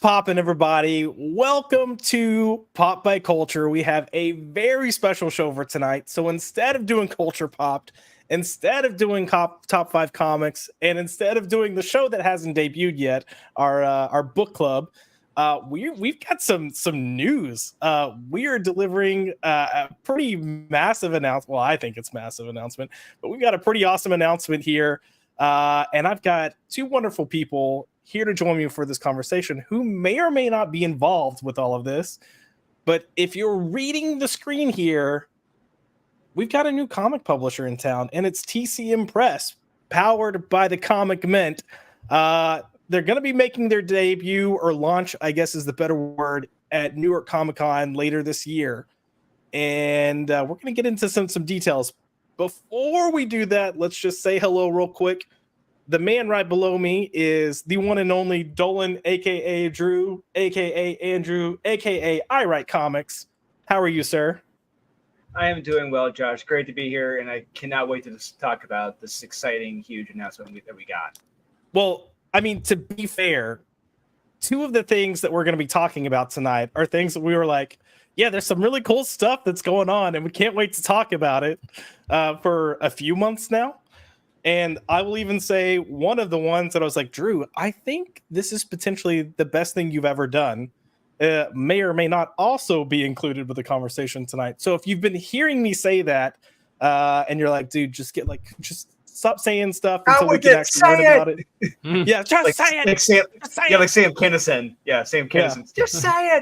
Poppin', everybody. Welcome to Pop by Culture. We have a very special show for tonight. So instead of doing Culture Popped, instead of doing top 5 comics, and instead of doing the show that hasn't debuted yet, our book club, we've got some news. We are delivering a pretty massive announcement. Well, I think it's massive announcement, but we've got a pretty awesome announcement here. And I've got two wonderful people here to join me for this conversation who may or may not be involved with all of this. But if you're reading the screen here, we've got a new comic publisher in town, and it's TCM Press, powered by the Comic Mint. They're going to be making their debut, or launch, I guess is the better word, at New York Comic Con later this year. And we're going to get into some details. Before we do that, let's just say hello real quick. The man right below me is the one and only Dolan, a.k.a. Drew, a.k.a. Andrew, a.k.a. I Write Comics. How are you, sir? I am doing well, Josh. Great to be here, and I cannot wait to talk about this exciting, huge announcement that we got. Well, I mean, to be fair, two of the things that we're going to be talking about tonight are things that we were like, yeah, there's some really cool stuff that's going on, and we can't wait to talk about it for a few months now. And I will even say one of the ones that I was like, Drew, I think this is potentially the best thing you've ever done. May or may not also be included with the conversation tonight. So if you've been hearing me say that, and you're like, dude, just stop saying stuff until we can actually learn about it. Yeah, just say it. Like Sam Kinison. Yeah, Sam Kinison. Yeah. Just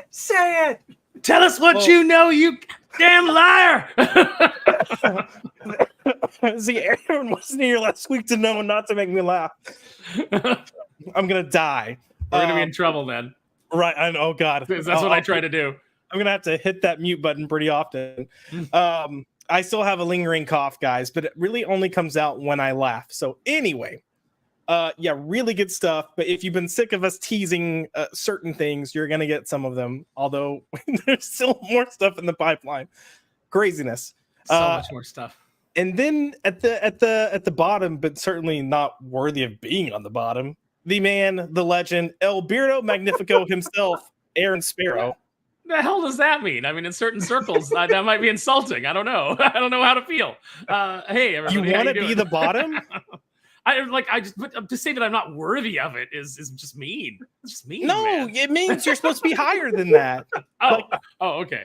say it. Tell us what you know, you damn liar. See, Aaron wasn't here last week to know not to make me laugh. I'm going to die. We're going to be in trouble then. Right. Oh, God. That's what I try to do. I'm going to have to hit that mute button pretty often. I still have a lingering cough, guys, but it really only comes out when I laugh. So anyway, yeah, really good stuff. But if you've been sick of us teasing certain things, you're going to get some of them. Although there's still more stuff in the pipeline. Craziness. So much more stuff. And then at the bottom, but certainly not worthy of being on the bottom, the man, the legend, El Beardo Magnifico himself, Aaron Sparrow. The hell does that mean? I mean, in certain circles, that might be insulting. I don't know. I don't know how to feel. Hey, everybody, you want to be the bottom? But to say that I'm not worthy of it is just mean. It's just mean. No, man. It means you're supposed to be higher than that. Okay.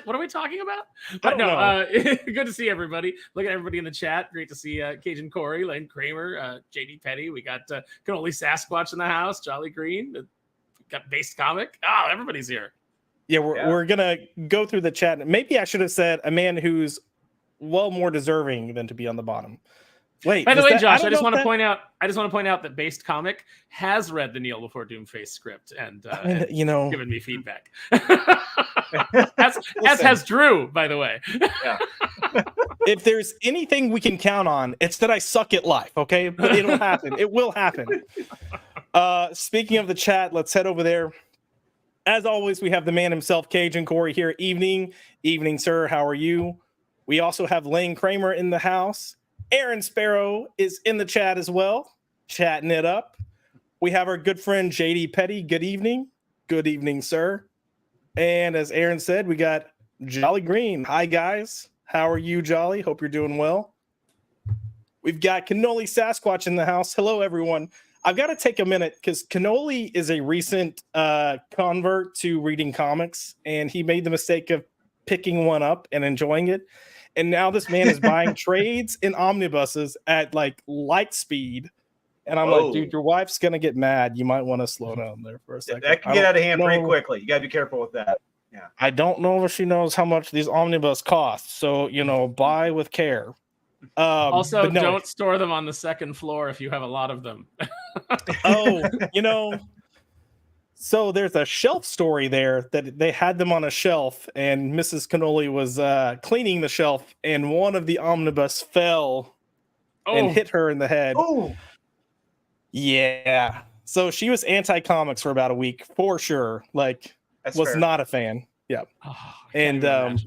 What are we talking about? I don't know. Good to see everybody. Look at everybody in the chat. Great to see Cajun Corey, Lane Kramer, JD Petty. We got Unholy Sasquatch in the house. Jolly Green. We got Based Comic. Oh, everybody's here. Yeah, we're gonna go through the chat. Maybe I should have said a man who's well more deserving than to be on the bottom. Wait. By the way, Josh, I just want to point out that Based Comic has read the Kneel Before Doomface script and given me feedback. as has Drew, by the way. Yeah. If there's anything we can count on, it's that I suck at life. Okay, but it'll happen. It will happen. Speaking of the chat, let's head over there. As always, we have the man himself, Cajun Corey, here. Evening, sir. How are you? We also have Lane Kramer in the house. Aaron Sparrow is in the chat as well, chatting it up. We have our good friend JD Petty. Good evening. Good evening, sir. And as Aaron said, we got Jolly Green. Hi, guys. How are you, Jolly? Hope you're doing well. We've got Unholy Sasquatch in the house. Hello, everyone. I've got to take a minute because Unholy is a recent convert to reading comics, and he made the mistake of picking one up and enjoying it. And now this man is buying trades in omnibuses at like light speed. And I'm like, dude, your wife's going to get mad. You might want to slow down there for a second. That can get out of hand pretty quickly. You got to be careful with that. Yeah. I don't know if she knows how much these omnibus cost. So, buy with care. Also, don't store them on the second floor if you have a lot of them. So there's a shelf story there that they had them on a shelf, and Mrs. Cannoli was cleaning the shelf, and one of the omnibus fell and hit her in the head. Oh, yeah. So she was anti-comics for about a week, for sure. Like, that's was fair. Not a fan. Yeah. Oh, And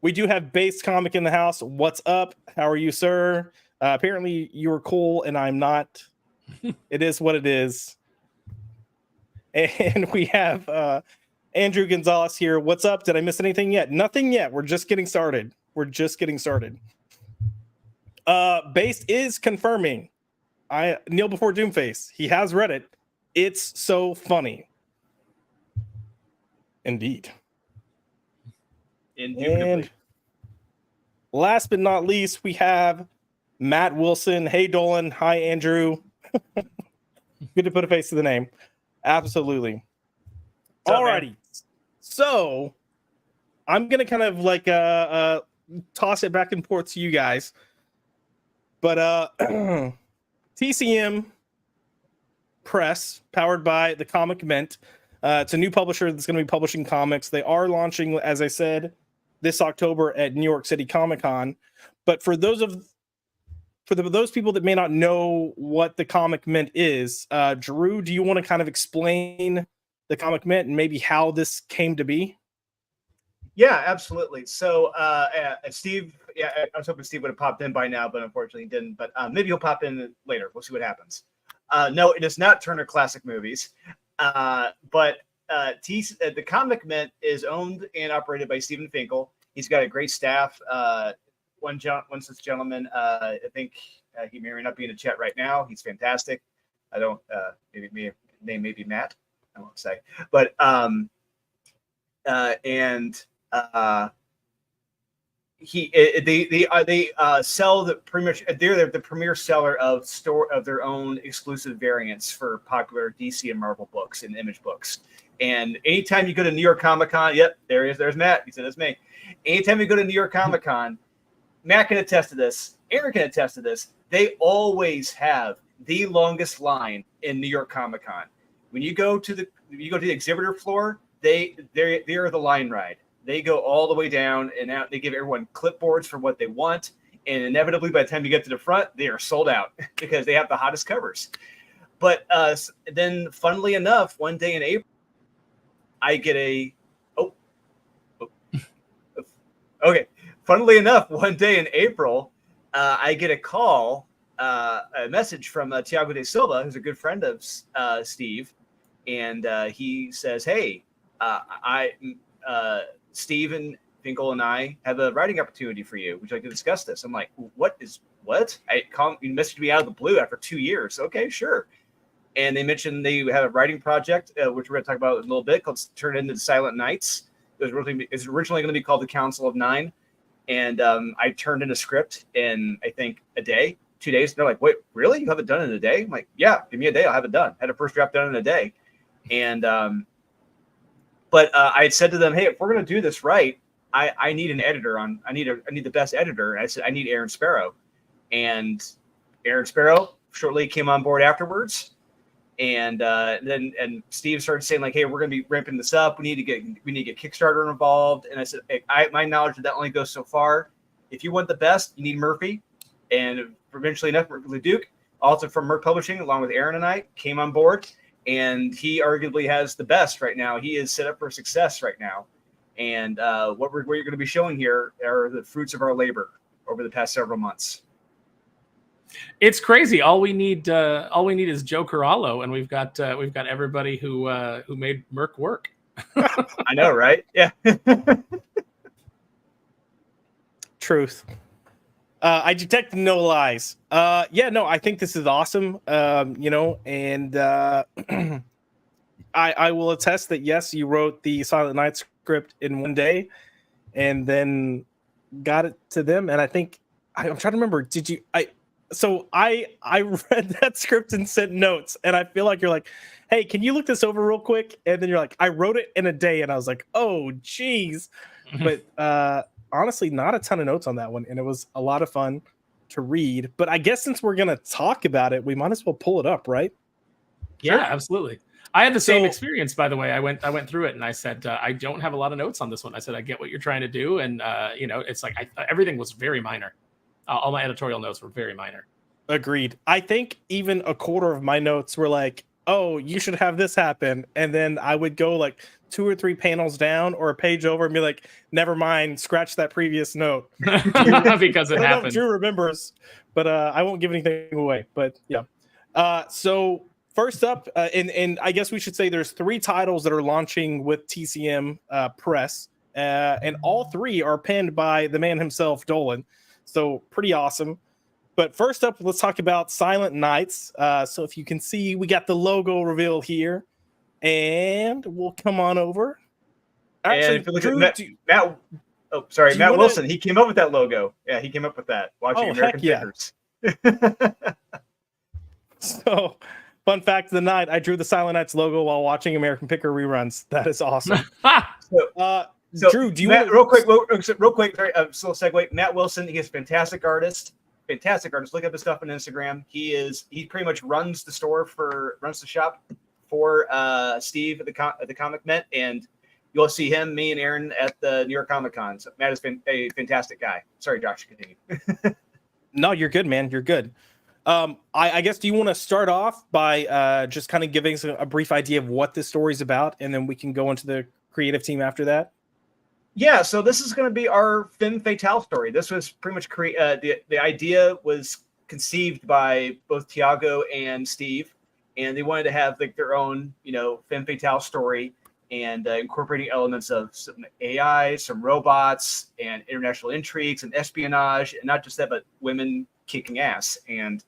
we do have Based Comic in the house. What's up? How are you, sir? Apparently you were cool, and I'm not. It is what it is. And we have Andrew Gonzalez here. What's up? Did I miss anything yet? Nothing yet. We're just getting started. Based is confirming. Kneel before Doomface. He has read it. It's so funny. Indeed. Indubitably. And last but not least, we have Matt Wilson. Hey, Dolan. Hi, Andrew. Good to put a face to the name. Absolutely. Alrighty. So I'm going to kind of like toss it back and forth to you guys. But TCM Press, powered by the Comic Mint. It's a new publisher that's going to be publishing comics. They are launching, as I said, this October at New York City Comic Con. But for those people that may not know what the Comic Mint is, Drew, do you want to kind of explain the Comic Mint and maybe how this came to be? Yeah, absolutely. So Steve, I was hoping Steve would have popped in by now, but unfortunately he didn't. But maybe he'll pop in later. We'll see what happens. No, it is not Turner Classic Movies. But the Comic Mint is owned and operated by Stephen Finkel. He's got a great staff. One such gentleman, I think he may or may not be in the chat right now. He's fantastic. I don't, maybe name may be Matt. I won't say, but they sell the pretty much. They're the premier seller of their own exclusive variants for popular DC and Marvel books and Image books. And anytime you go to New York Comic Con, yep, there he is. There's Matt. He said it's me. Anytime you go to New York Comic Con, Matt can attest to this. Aaron can attest to this. They always have the longest line in New York Comic Con. When you go to the exhibitor floor, they are the line ride. They go all the way down and out. They give everyone clipboards for what they want. And inevitably, by the time you get to the front, they are sold out because they have the hottest covers. But then, funnily enough, one day in April, I get Funnily enough, one day in April, I get a call, a message from Thiago de Silva, who's a good friend of Steve. And he says, hey, Steven Finkel and I have a writing opportunity for you. Would you like to discuss this? I'm like, what? You messaged me out of the blue after 2 years. Okay, sure. And they mentioned they have a writing project, which we're going to talk about in a little bit, called Turn Into the Silent Nights. It was originally going to be called The Council of Nine. And I turned in a script in, I think, a day, 2 days. And they're like, wait, really? You have it done in a day? I'm like, yeah, give me a day. I'll have it done. Had a first draft done in a day. And but I had said to them, hey, if we're going to do this right, I need an editor I need the best editor. And I said, I need Aaron Sparrow. And Aaron Sparrow shortly came on board afterwards. And then Steve started saying, like, hey, we're going to be ramping this up. We need to get Kickstarter involved. And I said, hey, my knowledge of that only goes so far. If you want the best, you need Murphey. And eventually enough, Murphy Duke, also from Merc Publishing, along with Aaron and I, came on board. And he arguably has the best right now. He is set up for success right now. And what you're going to be showing here are the fruits of our labor over the past several months. It's crazy. All we need is Joe Corallo, and we've got everybody who made Merc work. I know, right? Yeah. Truth. I detect no lies. I think this is awesome. And I will attest that yes, you wrote the Silent Night script in one day, and then got it to them. And I think I'm trying to remember. Did you? I read that script and sent notes, and I feel like you're like, hey, can you look this over real quick? And then you're like, I wrote it in a day, and I was like, oh, geez. But honestly, not a ton of notes on that one, and it was a lot of fun to read. But I guess since we're gonna talk about it, we might as well pull it up, right? Yeah, absolutely. I had the same experience, by the way. I went through it, and I said, I don't have a lot of notes on this one. I said, I get what you're trying to do, and it's like everything was very minor. All my editorial notes were very minor. Agreed. I think even a quarter of my notes were like, oh, you should have this happen. And then I would go like 2 or 3 panels down or a page over and be like, never mind, scratch that previous note. Because it happened. Drew remembers, but I won't give anything away. But yeah. So first up, and I guess we should say there's 3 titles that are launching with TCM Press, and all 3 are penned by the man himself, Dolan. So pretty awesome. But first up, let's talk about Silent Nights. So if you can see, we got the logo reveal here, and we'll come on over. Actually, and if you look at Matt Wilson, he came up with that logo. Yeah, he came up with that. Watching American Pickers. So, fun fact of the night, I drew the Silent Nights logo while watching American Picker reruns. That is awesome. So, Drew, do you Matt, real quick, sorry, slow segue. Matt Wilson, he is a fantastic artist. Look up his stuff on Instagram. He pretty much runs the shop for Steve at the Comic Mint, and you'll see him, me, and Aaron at the New York Comic Con. So Matt has been a fantastic guy. Sorry, Josh, continue. No, you're good, man. You're good. I guess, do you want to start off by just kind of giving us a brief idea of what this story is about, and then we can go into the creative team after that? Yeah, so this is going to be our femme fatale story. This was pretty much the idea was conceived by both Tiago and Steve, and they wanted to have like their own, femme fatale story, and incorporating elements of some AI, some robots, and international intrigues and espionage, and not just that, but women kicking ass. And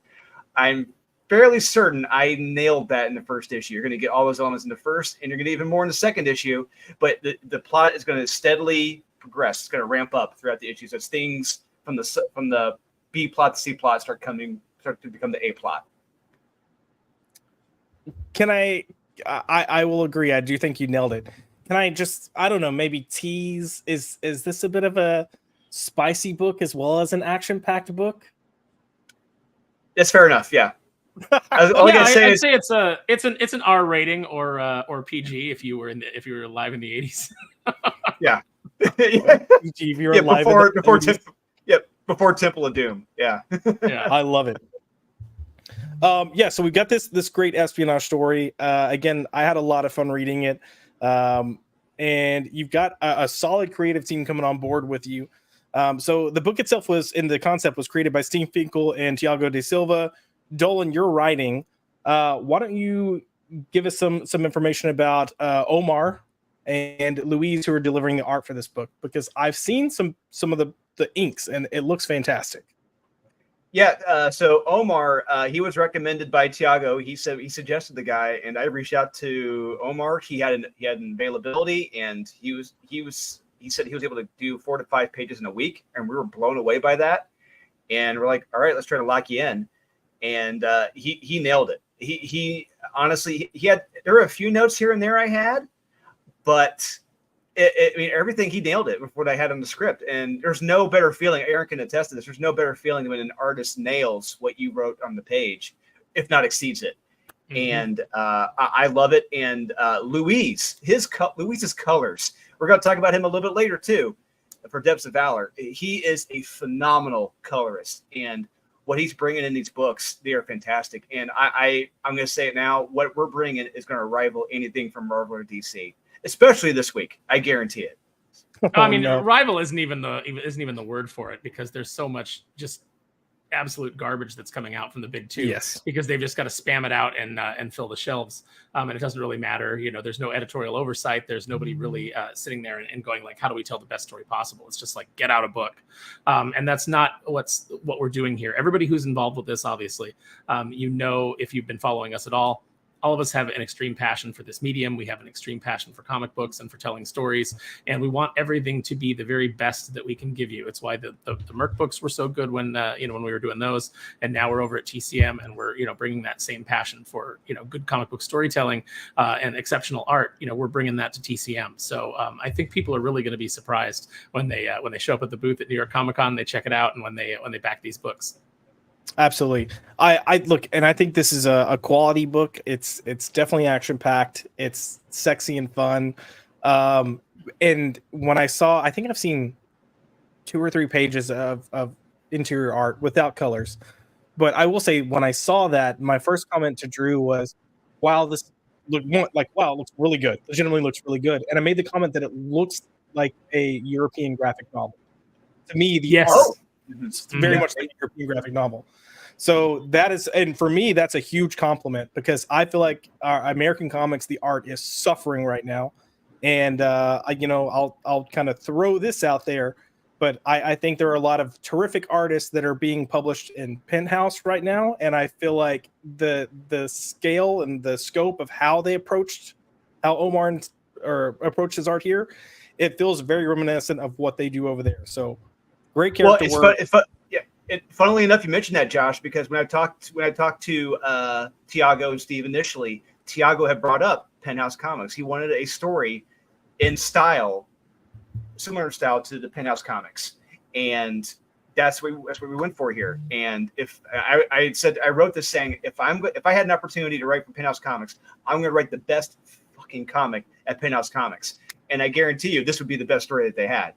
I'm fairly certain I nailed that in the first issue. You're going to get all those elements in the first, and you're going to get even more in the second issue. But the plot is going to steadily progress. It's going to ramp up throughout the issues as things from the B plot to C plot start to become the A plot. Can I will agree. I do think you nailed it. Can I just, I don't know, maybe tease, is this a bit of a spicy book as well as an action-packed book? That's fair enough. Yeah. I'd say it's an R rating or PG if you were alive in the 80s. Yeah. PG if you were alive before Temple of Doom. Yeah. Yeah. I love it. So we've got this great espionage story. Again, I had a lot of fun reading it. And you've got a solid creative team coming on board with you. So the book itself the concept was created by Steve Finkel and Tiago de Silva. Dolan, you're writing. Why don't you give us some information about Omar and Louise, who are delivering the art for this book? Because I've seen some of the inks, and it looks fantastic. Yeah. So Omar, he was recommended by Tiago. He suggested the guy, and I reached out to Omar. He had an availability, and he said he was able to do 4 to 5 pages in a week, and we were blown away by that. And we're like, all right, let's try to lock you in. And he nailed it. He honestly, there were a few notes here and there I had, but everything, he nailed it with what I had on the script. And there's no better feeling. Aaron can attest to this. There's no better feeling when an artist nails what you wrote on the page, if not exceeds it. Mm-hmm. And I love it. And Luis's colors. We're going to talk about him a little bit later too, for Depths of Valor. He is a phenomenal colorist, and what he's bringing in these books, they are fantastic. And I'm going to say it now, what we're bringing is going to rival anything from Marvel or DC, especially this week. I guarantee it. Rival isn't even the word for it, because there's so much just absolute garbage that's coming out from the big two. Yes, because they've just got to spam it out and fill the shelves. And it doesn't really matter. There's no editorial oversight. There's nobody really sitting there and going like, how do we tell the best story possible? It's just like, get out a book. And that's not what we're doing here. Everybody who's involved with this, obviously, if you've been following us at all of us have an extreme passion for this medium. We have an extreme passion for comic books and for telling stories, and we want everything to be the very best that we can give you. It's why the Merc books were so good when we were doing those, and now we're over at TCM and we're bringing that same passion for good comic book storytelling and exceptional art. We're bringing that to TCM. So I think people are really going to be surprised when they show up at the booth at New York Comic Con, they check it out, and when they back these books. Absolutely. I look, and I think this is a quality book. It's definitely action packed. It's sexy and fun. And when I think I've seen 2 or 3 pages of interior art without colors. But I will say, when I saw that, my first comment to Drew was, wow, this looks really good. Legitimately looks really good. And I made the comment that it looks like a European graphic novel. To me, the art, it's very much like a European graphic novel. So that is, and for me, that's a huge compliment because I feel like our American comics, the art is suffering right now. And I'll kind of throw this out there, but I think there are a lot of terrific artists that are being published in Penthouse right now, and I feel like the scale and the scope of how they approached how Omar approached his art here, it feels very reminiscent of what they do over there. So great character work. Funnily enough, you mentioned that, Josh, because when I talked to Tiago and Steve initially, Tiago had brought up Penthouse Comics. He wanted a story in style, similar in style to the Penthouse Comics, and that's what we went for here. And if I wrote this saying, if I had an opportunity to write for Penthouse Comics, I'm going to write the best fucking comic at Penthouse Comics, and I guarantee you this would be the best story that they had.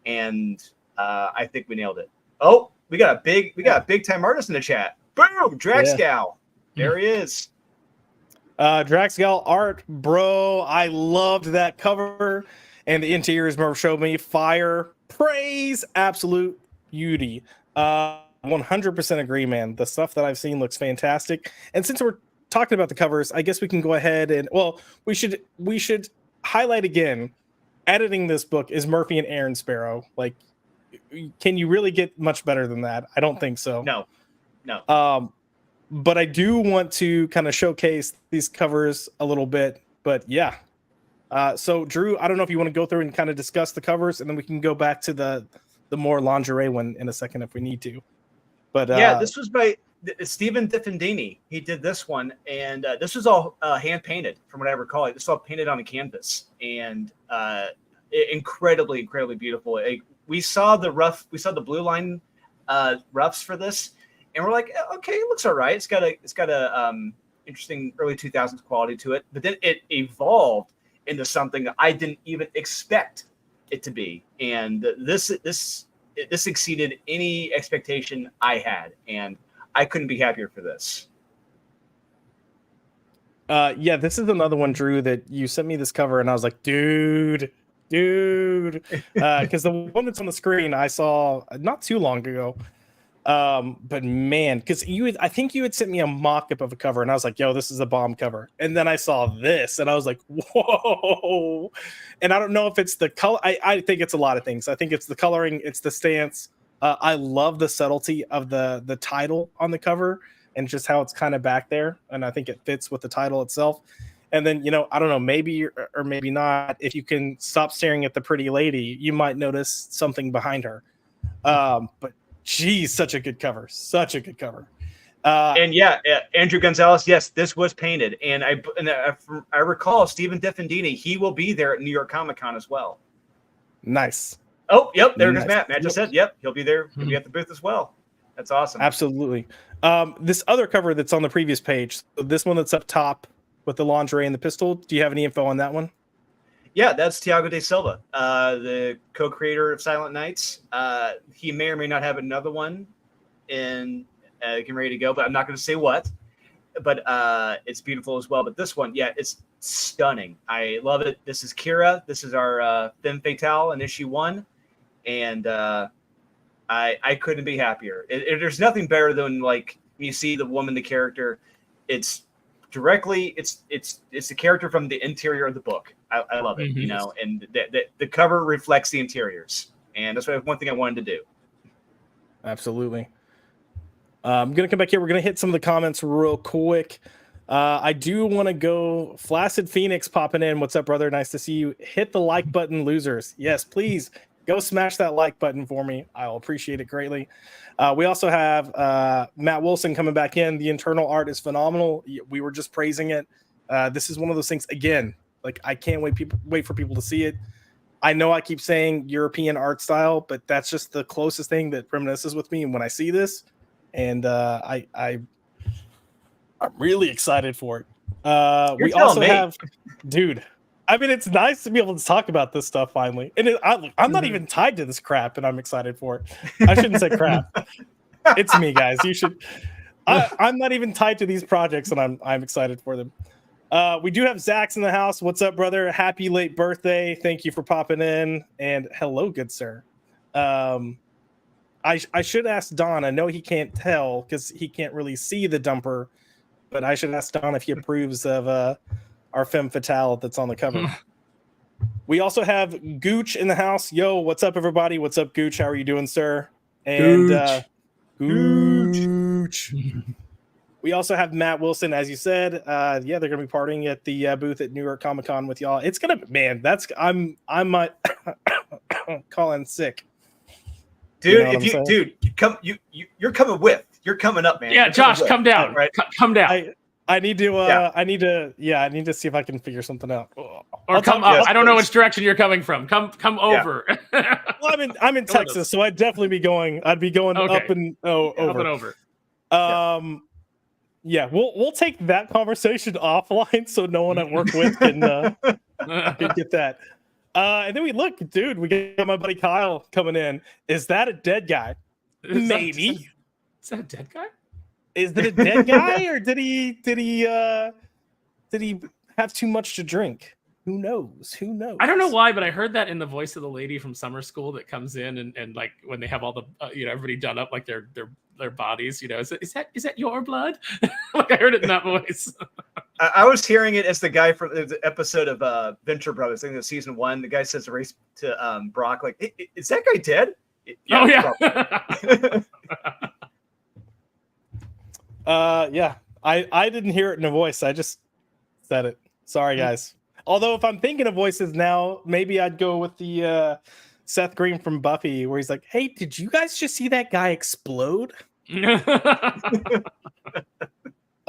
And I think we nailed it. Oh, we got a big time artist in the chat. Boom, Draxgal. Yeah. There he is. Draxgal art, bro. I loved that cover, and the interiors Murph showed me. Fire, praise, absolute beauty. 100% agree, man. The stuff that I've seen looks fantastic. And since we're talking about the covers, I guess we can go ahead and we should highlight again. Editing this book is Murphey and Aaron Sparrow. Like, can you really get much better than that? I don't think so. No. But I do want to kind of showcase these covers a little bit. But yeah. So Drew, I don't know if you want to go through and kind of discuss the covers, and then we can go back to the more lingerie one in a second if we need to. But yeah, this was by Stephen Diffendini. He did this one, and this was all hand painted, from what I recall. This was all painted on a canvas, and incredibly beautiful. We saw the blue line roughs for this, and we're like, okay, it looks all right. It's got a interesting early 2000s quality to it, but then it evolved into something that I didn't even expect it to be, and this exceeded any expectation I had, and I couldn't be happier for this. Yeah, this is another one, Drew, that you sent me this cover, and I was like, dude, because the one that's on the screen I saw not too long ago. But man, because I think you had sent me a mock-up of a cover, and I was like, yo, this is a bomb cover. And then I saw this, and I was like, whoa. And I don't know if it's the color. I think it's a lot of things. I think it's the coloring, it's the stance. I love the subtlety of the title on the cover and just how it's kind of back there. And I think it fits with the title itself. And then, I don't know, maybe or maybe not, if you can stop staring at the pretty lady, you might notice something behind her. But geez, such a good cover. And yeah, Andrew Gonzalez, yes, this was painted. And I recall Stephen Diffendini, he will be there at New York Comic Con as well. Nice. Oh, yep, there goes Matt. Matt just said, yep, he'll be there. He'll be at the booth as well. That's awesome. Absolutely. This other cover that's on the previous page, so this one that's up top with the lingerie and the pistol, do you have any info on that one? Yeah, that's Tiago de Silva, the co-creator of Silent Nights. He may or may not have another one getting ready to go, but I'm not going to say what. But it's beautiful as well. But this one, yeah, it's stunning. I love it. This is Kira. This is our Femme Fatale in issue 1. And I couldn't be happier. There's nothing better than, like, when you see the woman, the character, it's directly, it's the character from the interior of the book. I love it, and the cover reflects the interiors, and that's one thing I wanted to do. Absolutely. I'm gonna come back here. We're gonna hit some of the comments real quick. I do want to go. Flaccid Phoenix popping in. What's up, brother? Nice to see you. Hit the like button, losers. Yes, please go smash that like button for me. I'll appreciate it greatly. We also have Matt Wilson coming back in. The internal art is phenomenal. We were just praising it. This is one of those things, again, like, I can't wait for people to see it. I know I keep saying European art style, but that's just the closest thing that reminisces with me when I see this. And I'm really excited for it. We also have, dude, I mean, it's nice to be able to talk about this stuff finally. And I'm not even tied to this crap, and I'm excited for it. I shouldn't say crap. It's me, guys. You should. I'm not even tied to these projects, and I'm excited for them. We do have Zach's in the house. What's up, brother? Happy late birthday. Thank you for popping in. And hello, good sir. I should ask Don. I know he can't tell because he can't really see the dumper, but I should ask Don if he approves of our femme fatale that's on the cover. We also have Gooch in the house. Yo, what's up, everybody? What's up, Gooch? How are you doing, sir? And Gooch. We also have Matt Wilson, as you said. Yeah, they're gonna be partying at the booth at New York Comic Con with y'all. It's gonna, man. I'm calling sick. Dude, you're coming with. You're coming up, man. Yeah, Josh, come down. Right, come down. I need to see if I can figure something out. Or come up. I don't know which direction you're coming from. Come over. Well, I'm in Texas, so I'd definitely be going. I'd be going up and over. Up and over. Yeah, we'll take that conversation offline so no one I work with can get that. And then we got my buddy Kyle coming in. Is that a dead guy? Maybe. Is that a dead guy? Is that a dead guy, or did he have too much to drink? Who knows? I don't know why, but I heard that in the voice of the lady from summer school that comes in and like when they have all the everybody done up like their bodies. Is that your blood? Like I heard it in that voice. I was hearing it as the guy from the episode of Venture Brothers, I think it was season 1. The guy says race to Brock, like, is that guy dead? Yeah. I didn't hear it in a voice. I just said it. Sorry, guys. Although if I'm thinking of voices now, maybe I'd go with the Seth Green from Buffy, where he's like, "Hey, did you guys just see that guy explode?"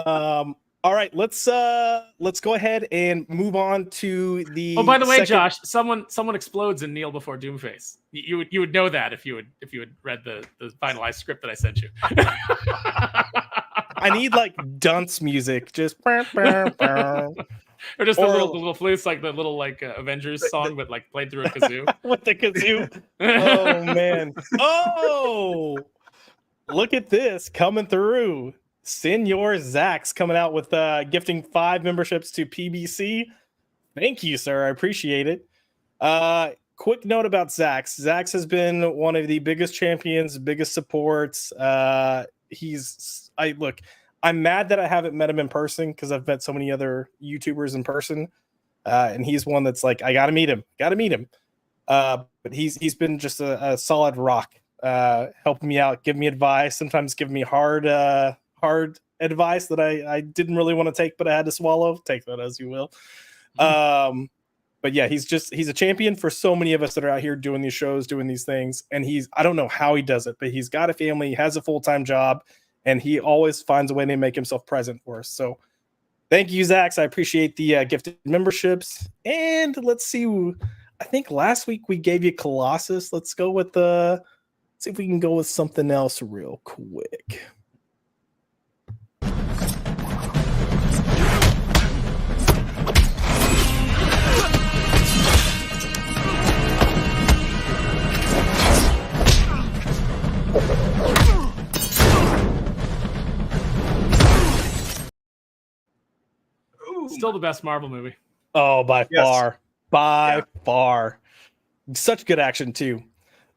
All right, let's go ahead and move on to the. Oh, by the way, Josh, someone explodes and kneel before Doomface. You would know that if you had read the finalized script that I sent you. I need like dunce music, just or just the little flutes, like the little like Avengers song, but like played through a kazoo. With the kazoo. Oh man! Oh, look at this coming through. Senor Zax coming out with gifting 5 memberships to PBC. Thank you, sir. I appreciate it. Quick note about Zax. Zax has been one of the biggest champions, biggest supports. I'm mad that I haven't met him in person because I've met so many other YouTubers in person. And he's one that's like, I gotta meet him. But he's been just a solid rock, helping me out, giving me advice, sometimes giving me hard advice that I didn't really want to take, but I had to swallow. Take that as you will. But yeah, he's a champion for so many of us that are out here doing these shows, doing these things. And I don't know how he does it, but he's got a family, he has a full-time job, and he always finds a way to make himself present for us. So thank you, Zax. I appreciate the gifted memberships. And let's see. I think last week we gave you Colossus. Let's go with see if we can go with something else real quick. Still the best Marvel movie. Oh, by far. Such good action too.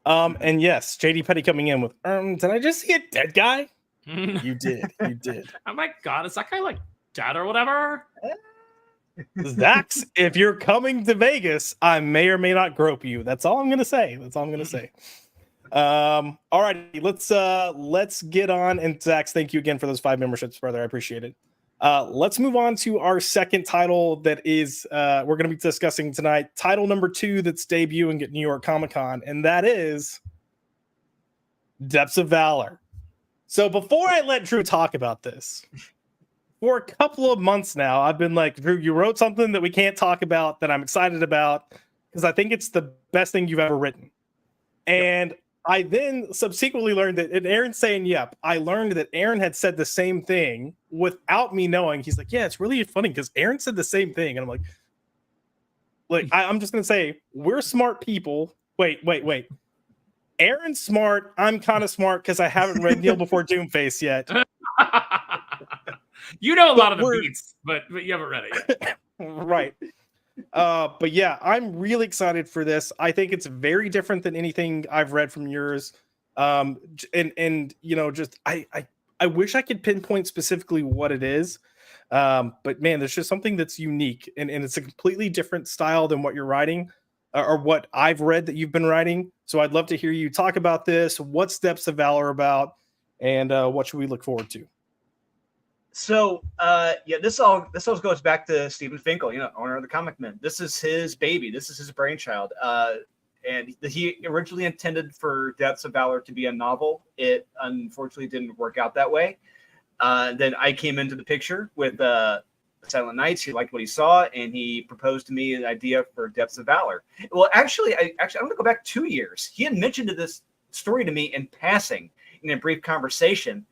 And yes, JD Petty coming in with did I just see a dead guy? You did. Oh my god, is that guy like dead or whatever? Zax, if you're coming to Vegas, I may or may not grope you. That's all I'm gonna say. All righty, let's get on. And Zax, thank you again for those 5 memberships, brother. I appreciate it. Let's move on to our second title that is we're going to be discussing tonight. Title number 2 that's debuting at New York Comic Con, and that is Depths of Valor. So before I let Drew talk about this, for a couple of months now, I've been like, Drew, you wrote something that we can't talk about that I'm excited about because I think it's the best thing you've ever written. And I then subsequently learned that, and Aaron's saying, yep, I learned that Aaron had said the same thing without me knowing. He's like, yeah, it's really funny because Aaron said the same thing. And I'm like, I'm just going to say, we're smart people. Wait. Aaron's smart. I'm kind of smart because I haven't read Kneel Before Doomface yet. You know a lot of the beats, but you haven't read it yet. Right. But yeah, I'm really excited for this. I think it's very different than anything I've read from yours. And just I wish I could pinpoint specifically what it is. But man, there's just something that's unique, and it's a completely different style than what you're writing, or what I've read that you've been writing. So I'd love to hear you talk about this. What's Depths of Valor about, and what should we look forward to? So this all goes back to Stephen Finkel, owner of the Comic Men. This is his baby. This is his brainchild. And he originally intended for Depths of Valor to be a novel. It unfortunately didn't work out that way. Then I came into the picture with Silent Nights. He liked what he saw, and he proposed to me an idea for Depths of Valor. Well, actually, I'm going to go back 2 years. He had mentioned this story to me in passing in a brief conversation.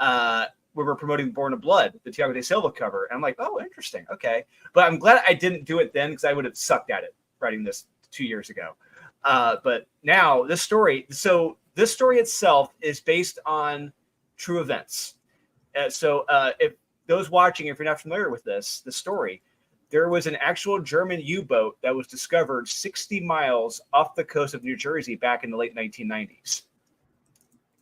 We were promoting Born of Blood, the Tiago de Silva cover. And I'm like, oh, interesting. Okay. But I'm glad I didn't do it then, because I would have sucked at it writing this 2 years ago. But now this story itself is based on true events. So if those watching, if you're not familiar with the story, there was an actual German U-boat that was discovered 60 miles off the coast of New Jersey back in the late 1990s.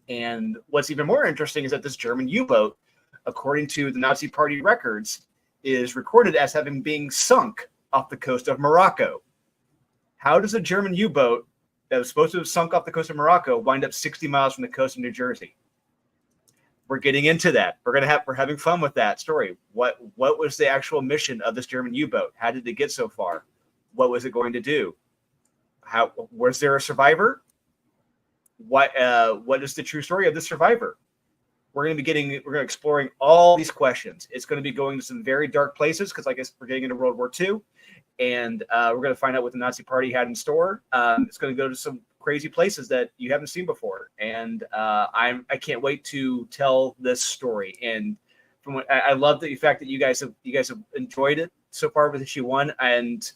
And what's even more interesting is that this German U-boat, according to the Nazi Party records, is recorded as having been sunk off the coast of Morocco. How does a German U-boat that was supposed to have sunk off the coast of Morocco wind up 60 miles from the coast of New Jersey? We're getting into that. We're having fun with that story. What was the actual mission of this German U-boat? How did it get so far? What was it going to do? Was there a survivor? What is the true story of the survivor? We're going to be exploring all these questions. It's going to be going to some very dark places, because I guess we're getting into World War II, and we're going to find out what the Nazi Party had in store. It's going to go to some crazy places that you haven't seen before, and I can't wait to tell this story. And I love the fact that you guys have enjoyed it so far with issue 1, and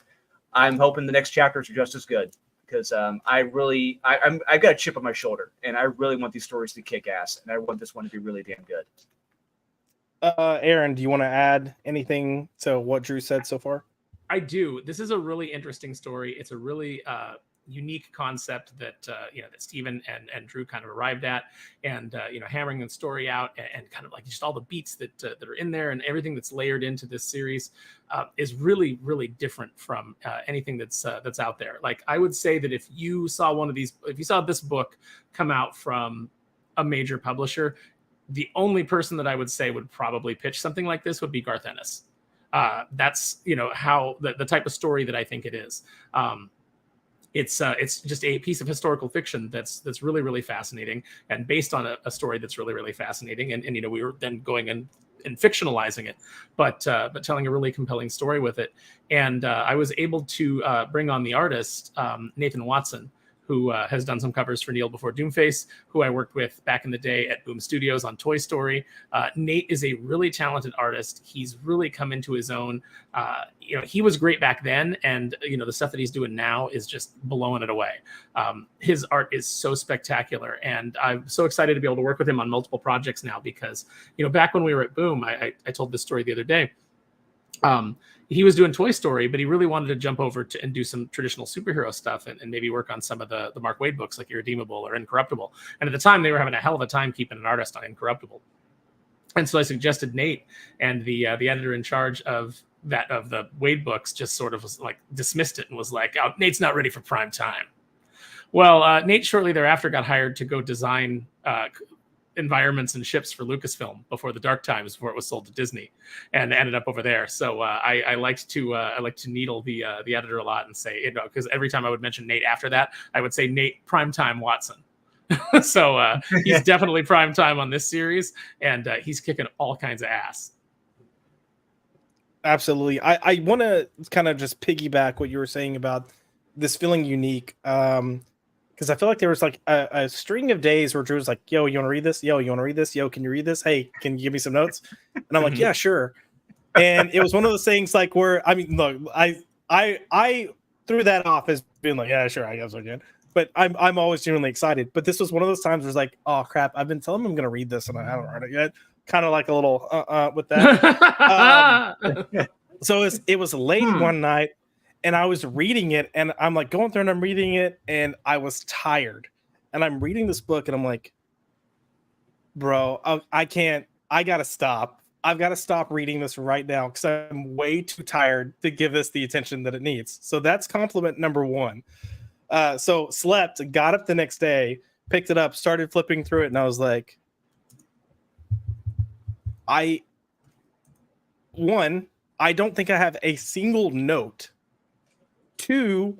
I'm hoping the next chapters are just as good, because I've got a chip on my shoulder, and I really want these stories to kick ass, and I want this one to be really damn good. Aaron, do you want to add anything to what Drew said so far? I do. This is a really interesting story. It's a really unique concept that that Stephen and Drew kind of arrived at, and hammering the story out, and kind of like just all the beats that are in there, and everything that's layered into this series is really, really different from anything that's out there. Like, I would say that if you saw this book come out from a major publisher, the only person that I would say would probably pitch something like this would be Garth Ennis. That's how the type of story that I think it is. It's just a piece of historical fiction that's really, really fascinating, and based on a story that's really, really fascinating. And we were then going and fictionalizing it, but telling a really compelling story with it. And I was able to bring on the artist, Nathan Watson, who has done some covers for Neil before Doomface, who I worked with back in the day at Boom Studios on Toy Story. Nate is a really talented artist. He's really come into his own. He was great back then, and the stuff that he's doing now is just blowing it away. His art is so spectacular, and I'm so excited to be able to work with him on multiple projects now, because back when we were at Boom, I told this story the other day. He was doing Toy Story, but he really wanted to jump over and do some traditional superhero stuff, and maybe work on some of the Mark Waid books like Irredeemable or Incorruptible. And at the time, they were having a hell of a time keeping an artist on Incorruptible. And so I suggested Nate, and the editor in charge of the Waid books just sort of was like, dismissed it and was like, oh, Nate's not ready for prime time. Well, Nate shortly thereafter got hired to go design environments and ships for Lucasfilm before the dark times, before it was sold to Disney, and ended up over there. So I liked to needle the editor a lot and say, because every time I would mention Nate after that, I would say Nate Primetime Watson. So he's definitely primetime on this series, and he's kicking all kinds of ass. Absolutely. I want to kind of just piggyback what you were saying about this feeling unique. Because I feel like there was like a string of days where Drew was like, yo, you want to read this? Yo, you want to read this? Yo, can you read this? Hey, can you give me some notes? And I'm like, yeah, sure. And it was one of those things like where, I mean, look, I threw that off as being like, yeah, sure, I guess I can. But I'm always genuinely excited. But this was one of those times where it's like, oh, crap, I've been telling him I'm going to read this and I haven't read it yet. Kind of like a little with that. So it was late one night. And I was reading it, and I'm like going through and I'm reading it, and I was tired. And and I'm reading this book, and I'm like, bro, I can't. I gotta stop. I've got to stop reading this right now because I'm way too tired to give this the attention that it needs. So that's compliment number one. So slept, got up the next day, picked it up, started flipping through it, and I was like, I don't think I have a single note. Two,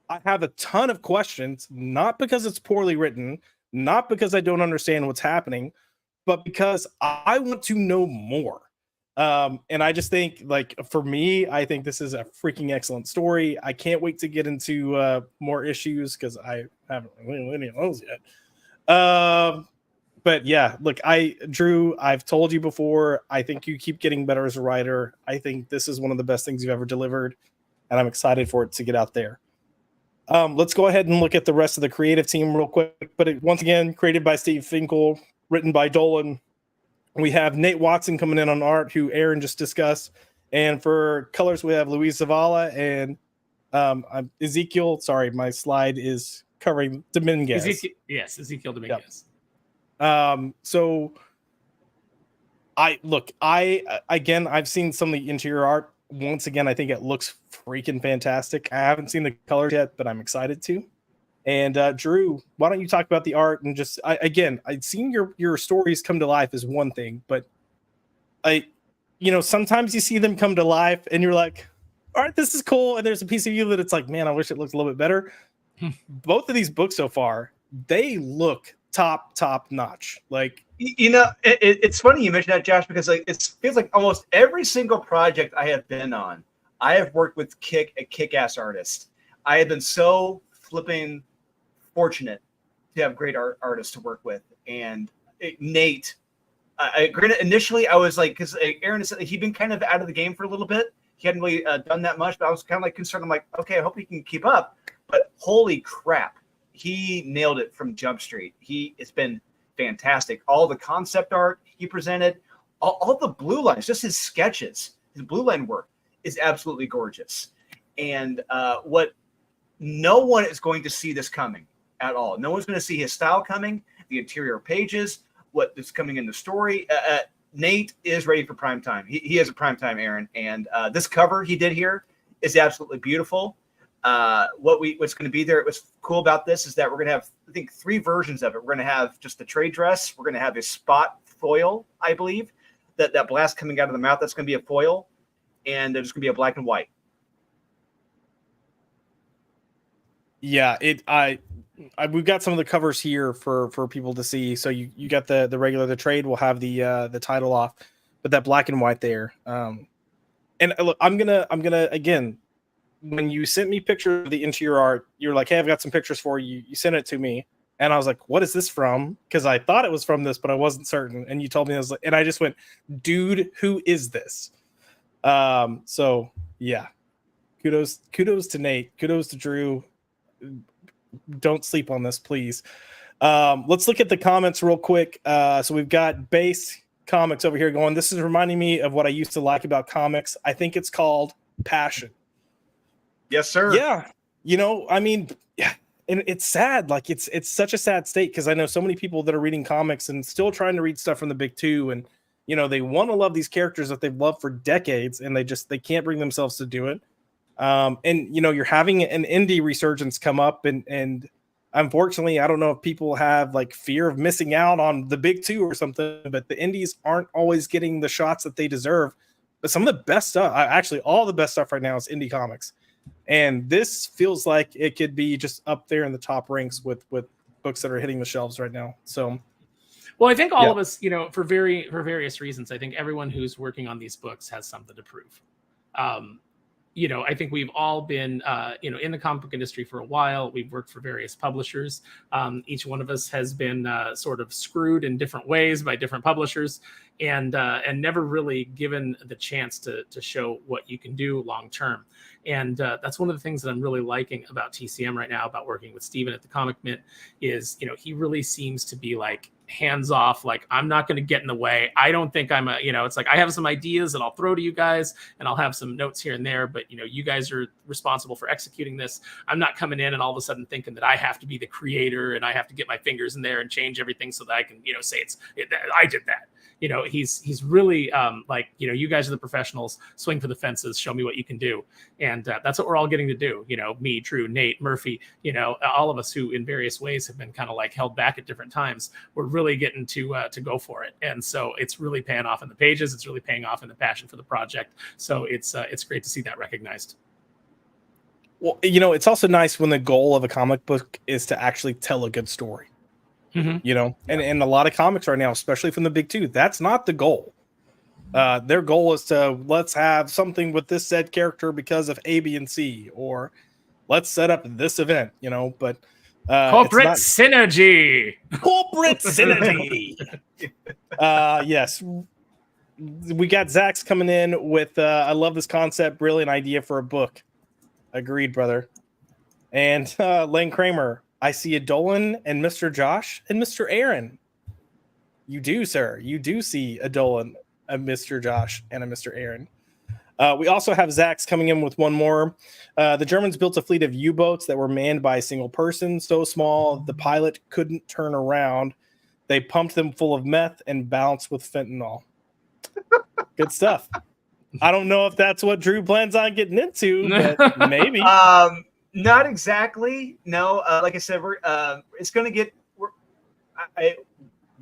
I have a ton of questions, not because it's poorly written, not because I don't understand what's happening, but because I want to know more. And I just think, like, for me, I think this is a freaking excellent story. I can't wait to get into more issues because I haven't really any of those yet. But yeah, look, Drew, I've told you before, I think you keep getting better as a writer. I think this is one of the best things you've ever delivered, and I'm excited for it to get out there. Let's go ahead and look at the rest of the creative team real quick. But once again, created by Steve Finkel, written by Dolan. We have Nate Watson coming in on art, who Aaron just discussed. And for colors, we have Luis Zavala and Ezekiel. Sorry, my slide is covering Dominguez. Ezekiel Dominguez. Yep. So I've seen some of the interior art. Once again, I think it looks freaking fantastic. I haven't seen the colors yet, but I'm excited to. And Drew, why don't you talk about the art and just I'd seen your stories come to life is one thing, but sometimes you see them come to life and you're like, all right, this is cool. And there's a piece of you that it's like, man, I wish it looked a little bit better. Both of these books so far, they look top notch. Like, it's funny you mentioned that, Josh, because like it feels like almost every single project I have been on, I have worked with a kick-ass artist. I have been so flipping fortunate to have great artists to work with. And Nate, granted, initially I was like, because Aaron said he'd been kind of out of the game for a little bit. He hadn't really done that much, but I was kind of like concerned. I'm like, okay, I hope he can keep up. But holy crap, he nailed it from Jump Street. It's been fantastic. All the concept art he presented, all the blue lines, just his sketches, his blue line work is absolutely gorgeous. And no one is going to see this coming at all. No one's going to see his style coming, the interior pages, what is coming in the story. Nate is ready for prime time. He has a prime time, Aaron. And this cover he did here is absolutely beautiful. What's going to be there, what's cool about this is that we're going to have, I think, 3 versions of it. We're going to have just the trade dress. We're going to have a spot foil, I believe, that blast coming out of the mouth. That's going to be a foil. And there's going to be a black and white. Yeah, we've got some of the covers here for people to see. So you got the regular, the trade will have the title off, but that black and white there. And look, I'm gonna again, when you sent me pictures of the interior art, you're like, hey, I've got some pictures for you. You sent it to me, and I was like, what is this from? Because I thought it was from this, but I wasn't certain. And you told me, and I just went, dude, who is this? So yeah, kudos to Nate, kudos to Drew. Don't sleep on this, please. Let's look at the comments real quick. So we've got Base Comics over here going, this is reminding me of what I used to like about comics. I think it's called passion. Yes, sir. Yeah. I mean, yeah. And it's sad. Like it's such a sad state because I know so many people that are reading comics and still trying to read stuff from the big two. And, they want to love these characters that they've loved for decades and they can't bring themselves to do it. And you're having an indie resurgence come up and unfortunately, I don't know if people have like fear of missing out on the big two or something, but the indies aren't always getting the shots that they deserve. But some of the best stuff, actually all the best stuff right now is indie comics. And this feels like it could be just up there in the top ranks with books that are hitting the shelves right now. So, well, I think all of us, for various reasons, I think everyone who's working on these books has something to prove. I think we've all been, in the comic book industry for a while. We've worked for various publishers. Each one of us has been sort of screwed in different ways by different publishers and never really given the chance to show what you can do long term. And that's one of the things that I'm really liking about TCM right now, about working with Steven at the Comic Mint, is, he really seems to be like, hands off. Like, I'm not going to get in the way. I don't think I'm it's like I have some ideas that I'll throw to you guys and I'll have some notes here and there, but you guys are responsible for executing this. I'm not coming in and all of a sudden thinking that I have to be the creator and I have to get my fingers in there and change everything so that I can, say I did that. He's really you guys are the professionals. Swing for the fences. Show me what you can do, and that's what we're all getting to do. Me, Drew, Nate, Murphy. All of us who in various ways have been kind of like held back at different times. We're really getting to go for it, and so it's really paying off in the pages. It's really paying off in the passion for the project. So it's great to see that recognized. Well, it's also nice when the goal of a comic book is to actually tell a good story. Mm-hmm. And a lot of comics right now, especially from the big two, that's not the goal. Their goal is to let's have something with this said character because of A, B, and C, or let's set up this event, but corporate synergy. Corporate synergy. Yes. We got Zach's coming in with I love this concept, brilliant idea for a book. Agreed, brother. And Lane Kramer, I see a Dolan and Mr. Josh and Mr. Aaron. You do, sir. You do see a Dolan, a Mr. Josh, and a Mr. Aaron. We also have Zach's coming in with one more. The Germans built a fleet of U-boats that were manned by a single person, so small the pilot couldn't turn around. They pumped them full of meth and bounced with fentanyl. Good stuff. I don't know if that's what Drew plans on getting into, but maybe. Not exactly. No, like I said, it's going to get.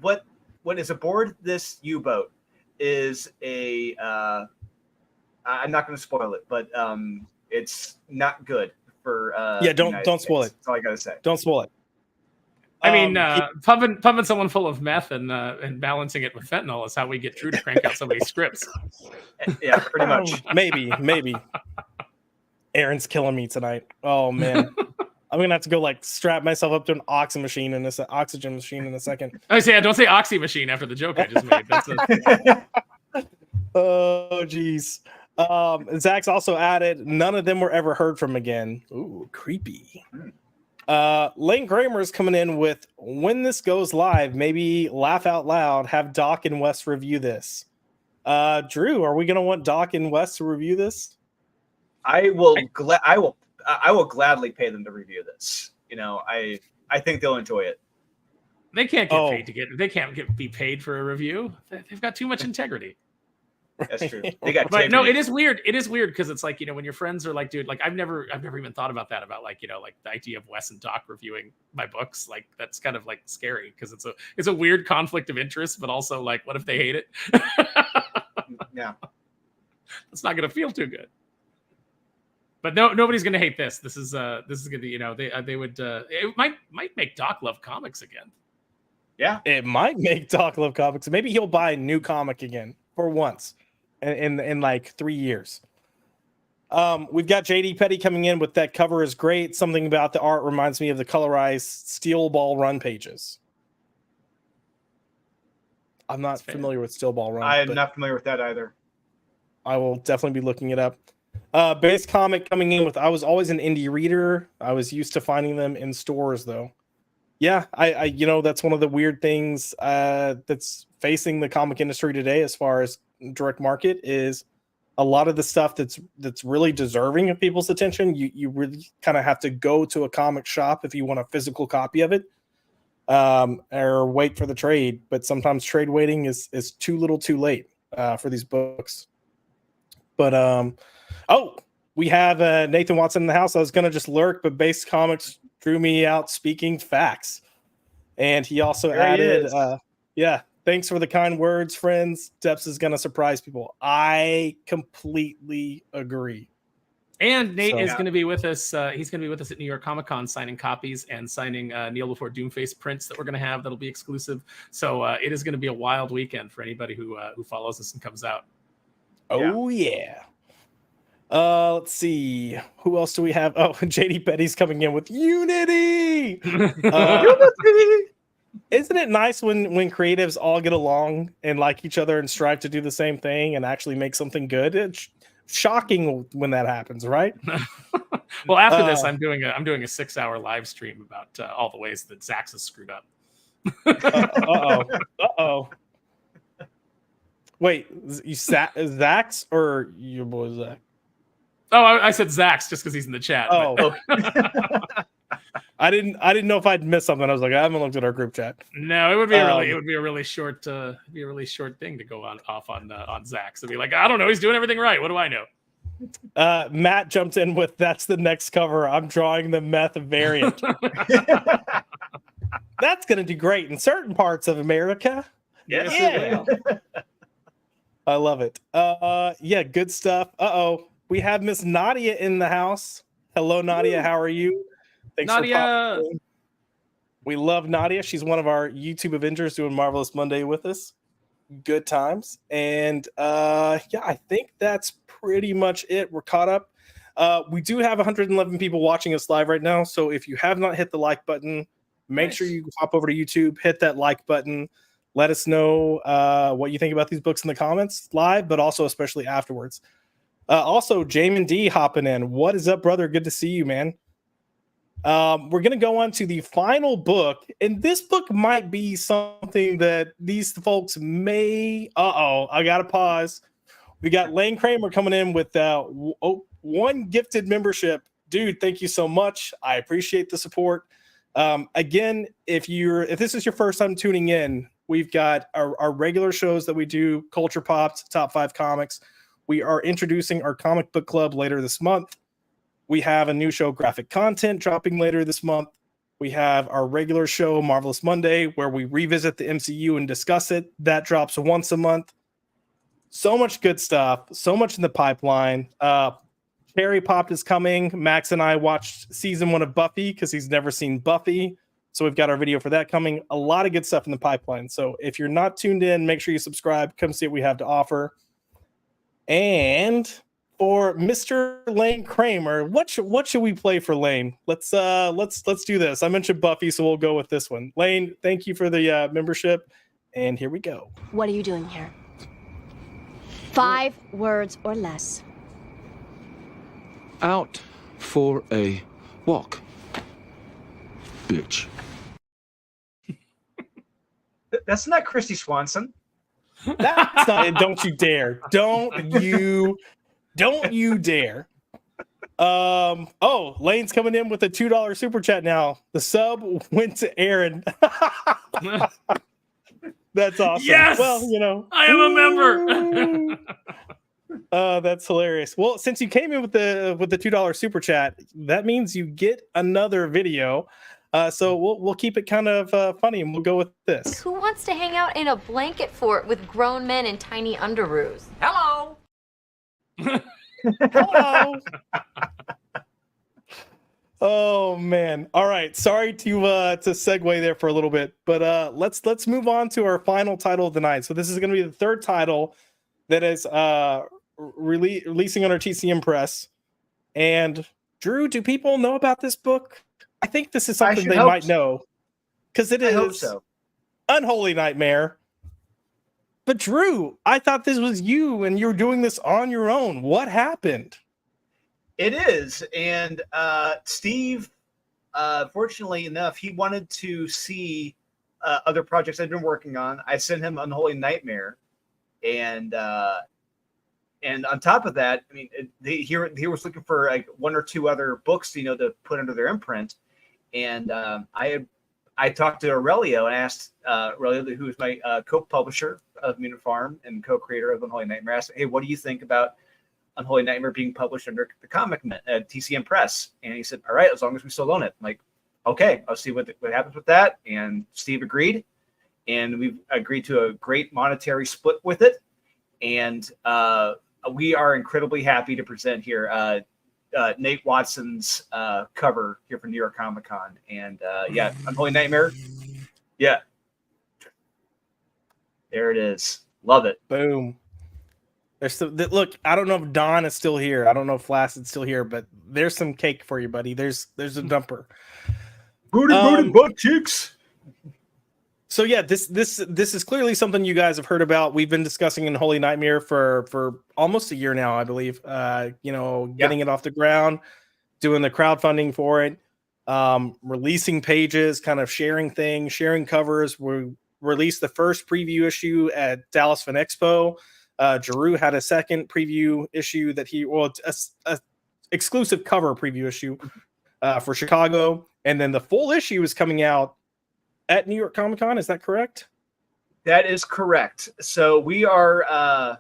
What is aboard this U-boat is a. I'm not going to spoil it, but it's not good for. Don't spoil it. That's all I got to say. Don't spoil it. I mean, pumping someone full of meth and balancing it with fentanyl is how we get Drew to crank out so many scripts. Yeah, pretty much. Maybe. Aaron's killing me tonight. Oh man, I'm gonna have to go strap myself up to an oxygen machine in a second. I say, don't say oxy machine after the joke I just made. That's Oh geez. Zach's also added, none of them were ever heard from again. Ooh, creepy. Lane Kramer is coming in with, when this goes live, maybe laugh out loud, have Doc and Wes review this. Drew, are we gonna want Doc and Wes to review this? I will gladly pay them to review this. I think they'll enjoy it. They can't get paid to get. They can't be paid for a review. They've got too much integrity. That's true. They got. But no, it is weird. It is weird because it's like when your friends are like, dude, like I've never even thought about that. About like the idea of Wes and Doc reviewing my books. Like that's kind of like scary because it's a weird conflict of interest, but also like, what if they hate it? Yeah, it's not gonna feel too good. But nobody's gonna hate this. This is gonna be they would it might make Doc love comics again. Yeah, it might make Doc love comics. Maybe he'll buy a new comic again for once in like 3 years. We've got JD Petty coming in with that cover is great. Something about the art reminds me of the colorized Steel Ball Run pages. I'm not familiar with Steel Ball Run. I am not familiar with that either. I will definitely be looking it up. Base Comic coming in with, I was always an indie reader. I was used to finding them in stores though. Yeah, I that's one of the weird things that's facing the comic industry today as far as direct market is a lot of the stuff that's really deserving of people's attention. You really kind of have to go to a comic shop if you want a physical copy of it, or wait for the trade. But sometimes trade waiting is too little too late for these books. But we have Nathan Watson in the house. I was going to just lurk, but Base Comics drew me out speaking facts. And he also added, thanks for the kind words, friends. Depps is going to surprise people. I completely agree. And Nate is going to be with us. He's going to be with us at New York Comic Con signing copies and signing Kneel Before Doomface prints that we're going to have that'll be exclusive. So it is going to be a wild weekend for anybody who follows us and comes out. Oh, yeah. Let's see. Who else do we have? Oh, JD Petty's coming in with Unity. Isn't it nice when creatives all get along and like each other and strive to do the same thing and actually make something good? It's shocking when that happens, right? Well, after this, I'm doing a 6-hour live stream about all the ways that Zax has screwed up. Uh-oh. Wait, you Zach's or your boy Zach? Oh, I said Zach's just because he's in the chat. Oh, I didn't know if I'd missed something. I was like, I haven't looked at our group chat. No, it would be a really short thing to go off on Zach's. To be like, I don't know, he's doing everything right. What do I know? Matt jumped in with, that's the next cover. I'm drawing the meth variant. That's going to do great in certain parts of America. Yes, Yeah. I love it. Yeah, good stuff. We have Miss Nadia in the house. Hello, Nadia. How are you? Thanks Nadia. for popping in. We love Nadia. She's one of our YouTube Avengers doing Marvelous Monday with us. Good times. And yeah, I think that's pretty much it. We're caught up. We do have 111 people watching us live right now. So if you have not hit the like button, make sure you hop over to YouTube, hit that like button. Let us know what you think about these books in the comments live, but also especially afterwards. Also, Jamin D hopping in. What is up, brother? Good to see you, man. We're going to go on to the final book, and this book might be something that these folks may... I got to pause. We got Lane Kramer coming in with one gifted membership. Dude, thank you so much. I appreciate the support. Again, if this is your first time tuning in, we've got our regular shows that we do, Culture Popped, Top 5 Comics. We are introducing our comic book club later this month. We have a new show, Graphic Content, dropping later this month. We have our regular show, Marvelous Monday, where we revisit the MCU and discuss it. That drops once a month. So much good stuff. So much in the pipeline. Cherry Popped is coming. Max and I watched season 1 of Buffy because he's never seen Buffy. So we've got our video for that coming. A lot of good stuff in the pipeline. So if you're not tuned in, make sure you subscribe. Come see what we have to offer. And for Mr. Lane Kramer, what should we play for Lane? Let's do this. I mentioned Buffy, so we'll go with this one. Lane, thank you for the membership, and here we go. What are you doing here? 5 words or less. Out for a walk, bitch. That's not Christy Swanson. That's not it. Don't you dare. Don't you dare. Lane's coming in with a $2 super chat now. The sub went to Aaron. That's awesome. Yes! Well, I am a member. That's hilarious. Well, since you came in with the $2 super chat, that means you get another video. So we'll keep it kind of funny, and we'll go with this. Who wants to hang out in a blanket fort with grown men in tiny underoos? Hello. Hello. Oh man. All right. Sorry to segue there for a little bit, but let's move on to our final title of the night. So this is going to be the third title that is releasing on our TCM Press. And Drew, do people know about this book? I think this is something they might know, because it is Unholy Nightmare. But Drew, I thought this was you and you were doing this on your own. What happened? It is. And Steve, fortunately enough, he wanted to see other projects I've been working on. I sent him Unholy Nightmare. And on top of that, I mean, he was looking for like 1 or 2 other books, to put under their imprint. And I talked to Aurelio and asked Aurelio, who is my co-publisher of Munich Farm and co-creator of Unholy Nightmare, asked, hey, what do you think about Unholy Nightmare being published under the comic TCM Press? And he said, all right, as long as we still own it. I'm like, okay, I'll see what happens with that. And Steve agreed. And we've agreed to a great monetary split with it. And we are incredibly happy to present here Nate Watson's cover here for New York Comic Con. And yeah, Unholy Nightmare. Yeah. There it is. Love it. Boom. Look, I don't know if Don is still here. I don't know if Flassid's still here, but there's some cake for you, buddy. There's a dumper. Booty, butt cheeks. So yeah, this is clearly something you guys have heard about. We've been discussing Unholy Nightmare for almost a year now, I believe. Getting it off the ground, doing the crowdfunding for it. releasing pages, kind of sharing things, sharing covers. We released the first preview issue at Dallas Fan Expo. Giroux had a second preview issue that a exclusive cover preview issue for Chicago. And then the full issue is coming out at New York Comic Con. Is that correct? That is correct. So we're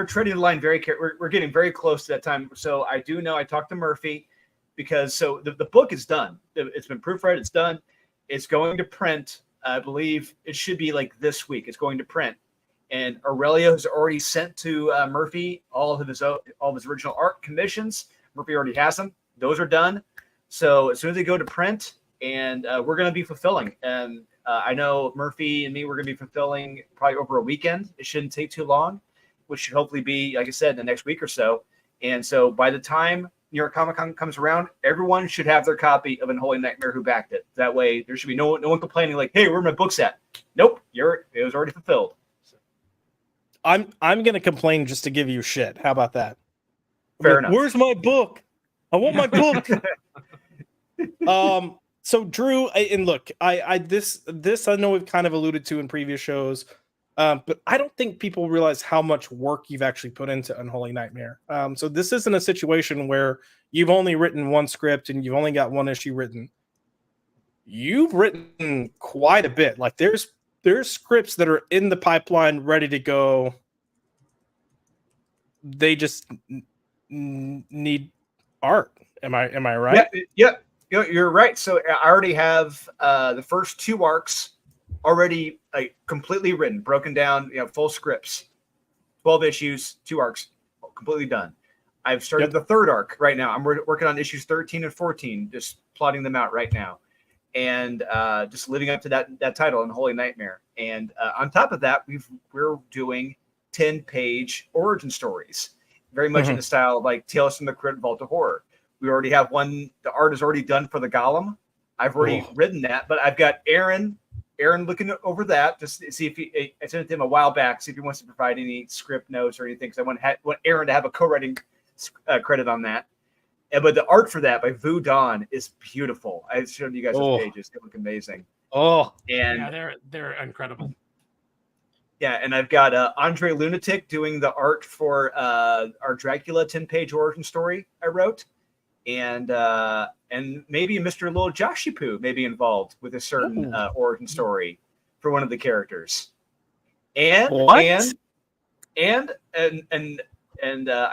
treading the line very carefully. We're getting very close to that time. So I do know I talked to Murphy because the book is done. It's been proofread. It's done. It's going to print. I believe it should be like this week. It's going to print. And Aurelio has already sent to Murphy all of his original art commissions. Murphy already has them. Those are done. So as soon as they go to print, and we're going to be fulfilling. And I know Murphy and me, we're going to be fulfilling probably over a weekend. It shouldn't take too long, which should hopefully be, like I said, in the next week or so. And so by the time New York Comic Con comes around, everyone should have their copy of Unholy Nightmare who backed it. That way there should be no one complaining like, hey, where's my book's at? Nope, it was already fulfilled. So. I'm going to complain just to give you shit. How about that? Fair enough. Where's my book? I want my book. So Drew, and look, this I know we've kind of alluded to in previous shows, but I don't think people realize how much work you've actually put into Unholy Nightmare. So this isn't a situation where you've only written one script and you've only got one issue written. You've written quite a bit. Like there's scripts that are in the pipeline ready to go. They just need art. Am I right? Yeah. You're right. So I already have the first two arcs already completely written, broken down, full scripts, 12 issues, 2 arcs, completely done. I've started the third arc right now. I'm working on issues 13 and 14, just plotting them out right now. And just living up to that title, Unholy Nightmare. And on top of that, we're doing 10-page origin stories, very much in the style of like Tales from the Crypt, Vault of Horror. We already have one. The art is already done for the Golem. I've already written that, but I've got Aaron looking over that just to see if I sent it to him a while back, see if he wants to provide any script notes or anything. Because I want Aaron to have a co-writing credit on that. But the art for that by Vu Dawn is beautiful. I showed you guys those pages. They look amazing. And yeah, they're incredible. Yeah, and I've got Andre Lunatic doing the art for our Dracula 10-page origin story I wrote. And maybe Mr. Little Joshipu may be involved with a certain origin story for one of the characters. And I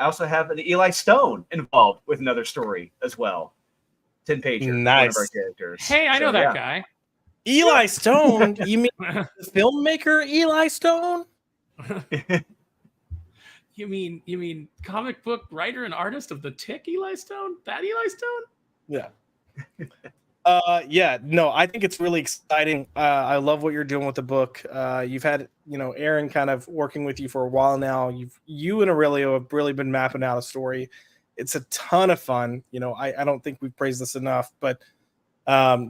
also have an Eli Stone involved with another story as well. 10 pages. Nice. One of our characters. Hey, I know that guy. Eli Stone? You mean the filmmaker Eli Stone? You mean comic book writer and artist of The Tick, Eli Stone? That Eli Stone? Yeah. No, I think it's really exciting. I love what you're doing with the book. You've had, Aaron kind of working with you for a while now. You and Aurelio have really been mapping out a story. It's a ton of fun. I don't think we've praised this enough, but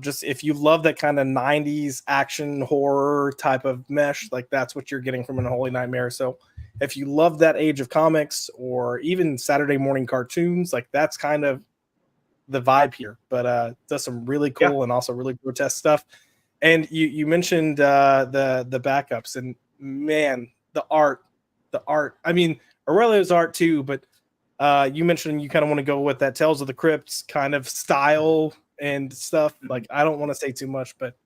just if you love that kind of 90s action horror type of mesh, like that's what you're getting from Unholy Nightmare. So if you love that age of comics or even Saturday morning cartoons, like that's kind of the vibe here. But does some really cool and also really grotesque stuff. And you mentioned the backups, and man, the art. I mean, Aurelio's art too, but you mentioned you kind of want to go with that Tales of the Crypts kind of style and stuff. Like I don't want to say too much, but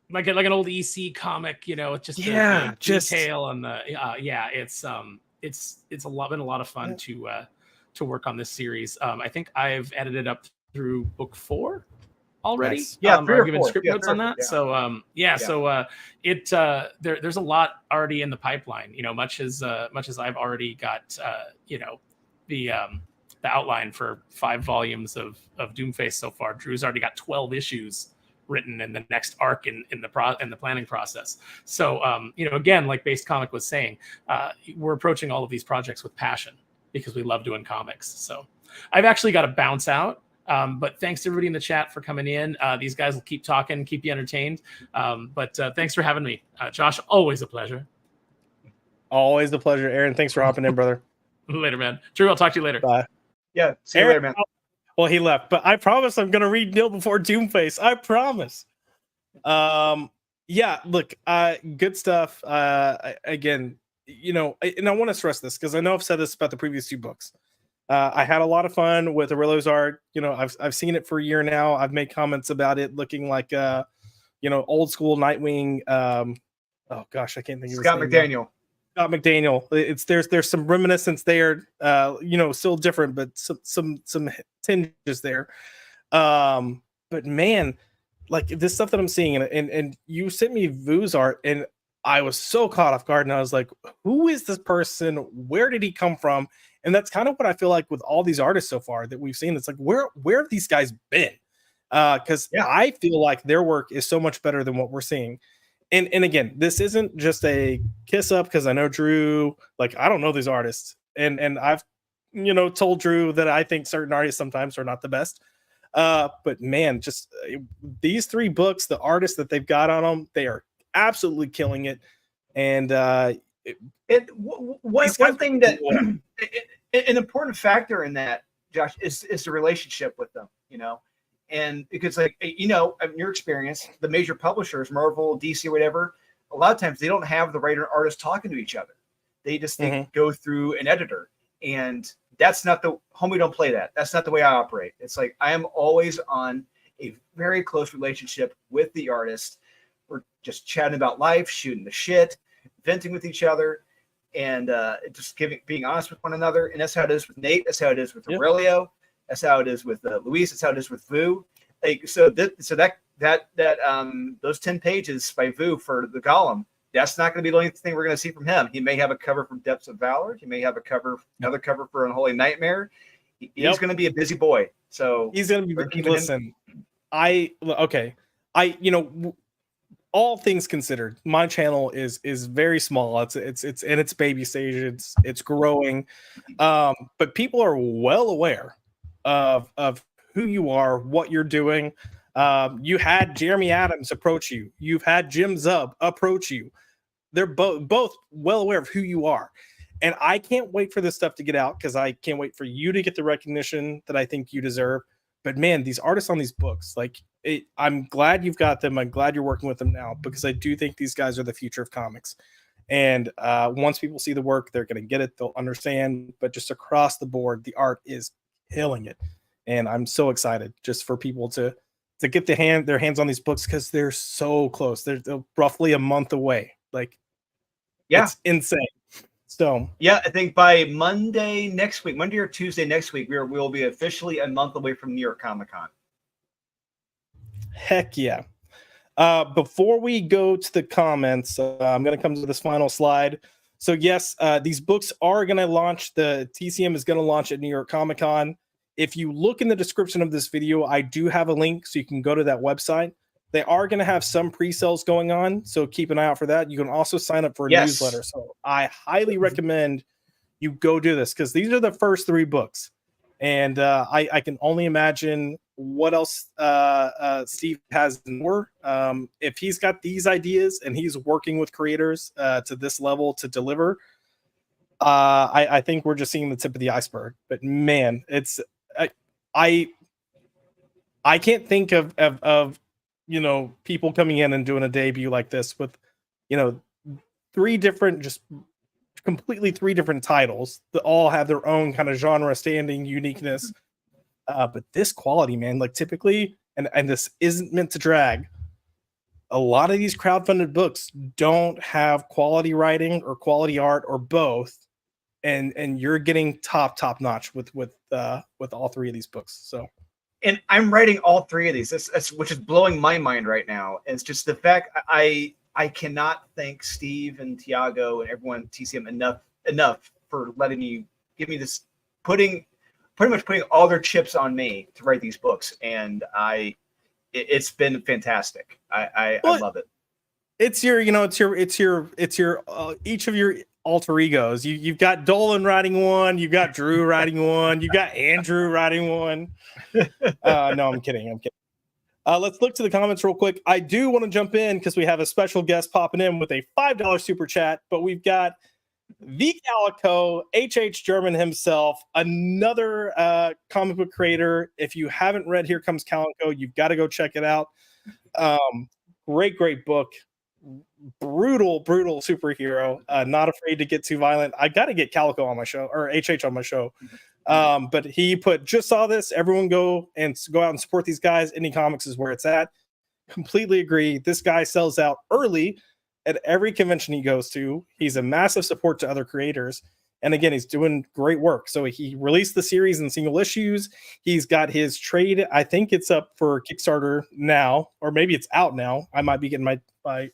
like an old EC comic, it's just the detail and the it's been a lot of fun to work on this series. I think I've edited up through book 4 already. Nice. Yeah, I've given script notes on that. Yeah. So there's a lot already in the pipeline. Much as I've already got the outline for 5 volumes of Doomface so far. Drew's already got 12 issues written in the next arc in the planning process. So again, like Based Comic was saying, we're approaching all of these projects with passion because we love doing comics. So I've actually got to bounce out. But thanks to everybody in the chat for coming in. These guys will keep talking, keep you entertained. But thanks for having me. Josh, always a pleasure. Always a pleasure. Aaron, thanks for hopping in, brother. Later, man. Drew, I'll talk to you later. Bye. Yeah, see you later, man. Well, he left, but I promise I'm gonna read Kneel Before Doomface. I promise. Yeah, look, good stuff. Again, and I want to stress this because I know I've said this about the previous two books. I had a lot of fun with Aurelio's art. I've seen it for a year now. I've made comments about it looking like old school Nightwing. Oh gosh, I can't think of Scott his name now. McDaniel. Scott McDaniel. There's some reminiscence there. Still different, but some tinges there. But man, like this stuff that I'm seeing, and you sent me Vu's art, and I was so caught off guard, and I was like, who is this person? Where did he come from? And that's kind of what I feel like with all these artists so far that we've seen. It's like, where have these guys been? Because I feel like their work is so much better than what we're seeing. And again, this isn't just a kiss up because I know Drew, like I don't know these artists. And I've told Drew that I think certain artists sometimes are not the best. But man, just these three books, the artists that they've got on them, they are absolutely killing it. And one thing that an important factor in that, Josh, is the relationship with them, and because in your experience, the major publishers, Marvel, DC, whatever, a lot of times they don't have the writer and artist talking to each other. They just go through an editor, and that's not the homie. Don't play that. That's not the way I operate. It's like I am always on a very close relationship with the artist. We're just chatting about life, shooting the shit, venting with each other, and just being honest with one another. And that's how it is with Nate. That's how it is with Aurelio. That's how it is with Luis. That's how it is with Vu. Those 10 pages by Vu for the Golem, that's not going to be the only thing we're going to see from him. He may have a cover from Depths of Valor. He may have another cover for Unholy Nightmare. He's going to be a busy boy. So he's going to be. Listen, all things considered, my channel is very small. It's in its baby stage. It's growing, but people are well aware of who you are, what you're doing. You had Jeremy Adams approach you. You've had Jim Zub approach you. They're both well aware of who you are, and I can't wait for this stuff to get out because I can't wait for you to get the recognition that I think you deserve. But man, these artists on these books, I'm glad you've got them. I'm glad you're working with them now because I do think these guys are the future of comics. And once people see the work, they're going to get it. They'll understand. But just across the board, the art is killing it. And I'm so excited just for people to get their hands on these books because they're so close. They're roughly a month away. It's insane. So I think by Monday or Tuesday next week, we'll be officially a month away from New York Comic Con. Heck yeah. Before we go to the comments, I'm going to come to this final slide. So yes, these books are going to launch. The TCM is going to launch at New York Comic Con. If you look in the description of this video, I do have a link so you can go to that website. They are going to have some pre-sales going on, so keep an eye out for that. You can also sign up for a newsletter. So I highly recommend you go do this because these are the first three books. And I can only imagine what else Steve has more. If he's got these ideas and he's working with creators to this level to deliver, I think we're just seeing the tip of the iceberg. But man, I can't think of people coming in and doing a debut like this with three different titles that all have their own kind of genre standing uniqueness. But this quality, man, typically, and this isn't meant to drag, a lot of these crowdfunded books don't have quality writing or quality art or both. And you're getting top notch with all three of these books. So, and I'm writing all three of these, which is blowing my mind right now. And it's just the fact I cannot thank Steve and Tiago and everyone at TCM enough for letting me give me this, pretty much putting all their chips on me to write these books. And it's been fantastic. I love it. It's your each of your alter egos. You've got Dolan writing one, you've got Drew writing one, you got Andrew writing one. No, I'm kidding. Let's look to the comments real quick. I do want to jump in because we have a special guest popping in with a $5 super chat, but we've got the Calico, H.H. German himself, another comic book creator. If you haven't read Here Comes Calico, you've got to go check it out. Great book. Brutal superhero. Not afraid to get too violent. I got to get Calico on my show, or HH on my show. But he just saw this. Everyone go out and support these guys. Indie Comics is where it's at. Completely agree. This guy sells out early at every convention he goes to. He's a massive support to other creators. And again, he's doing great work. So he released the series in single issues. He's got his trade. I think it's up for Kickstarter now, or maybe it's out now. I might be getting my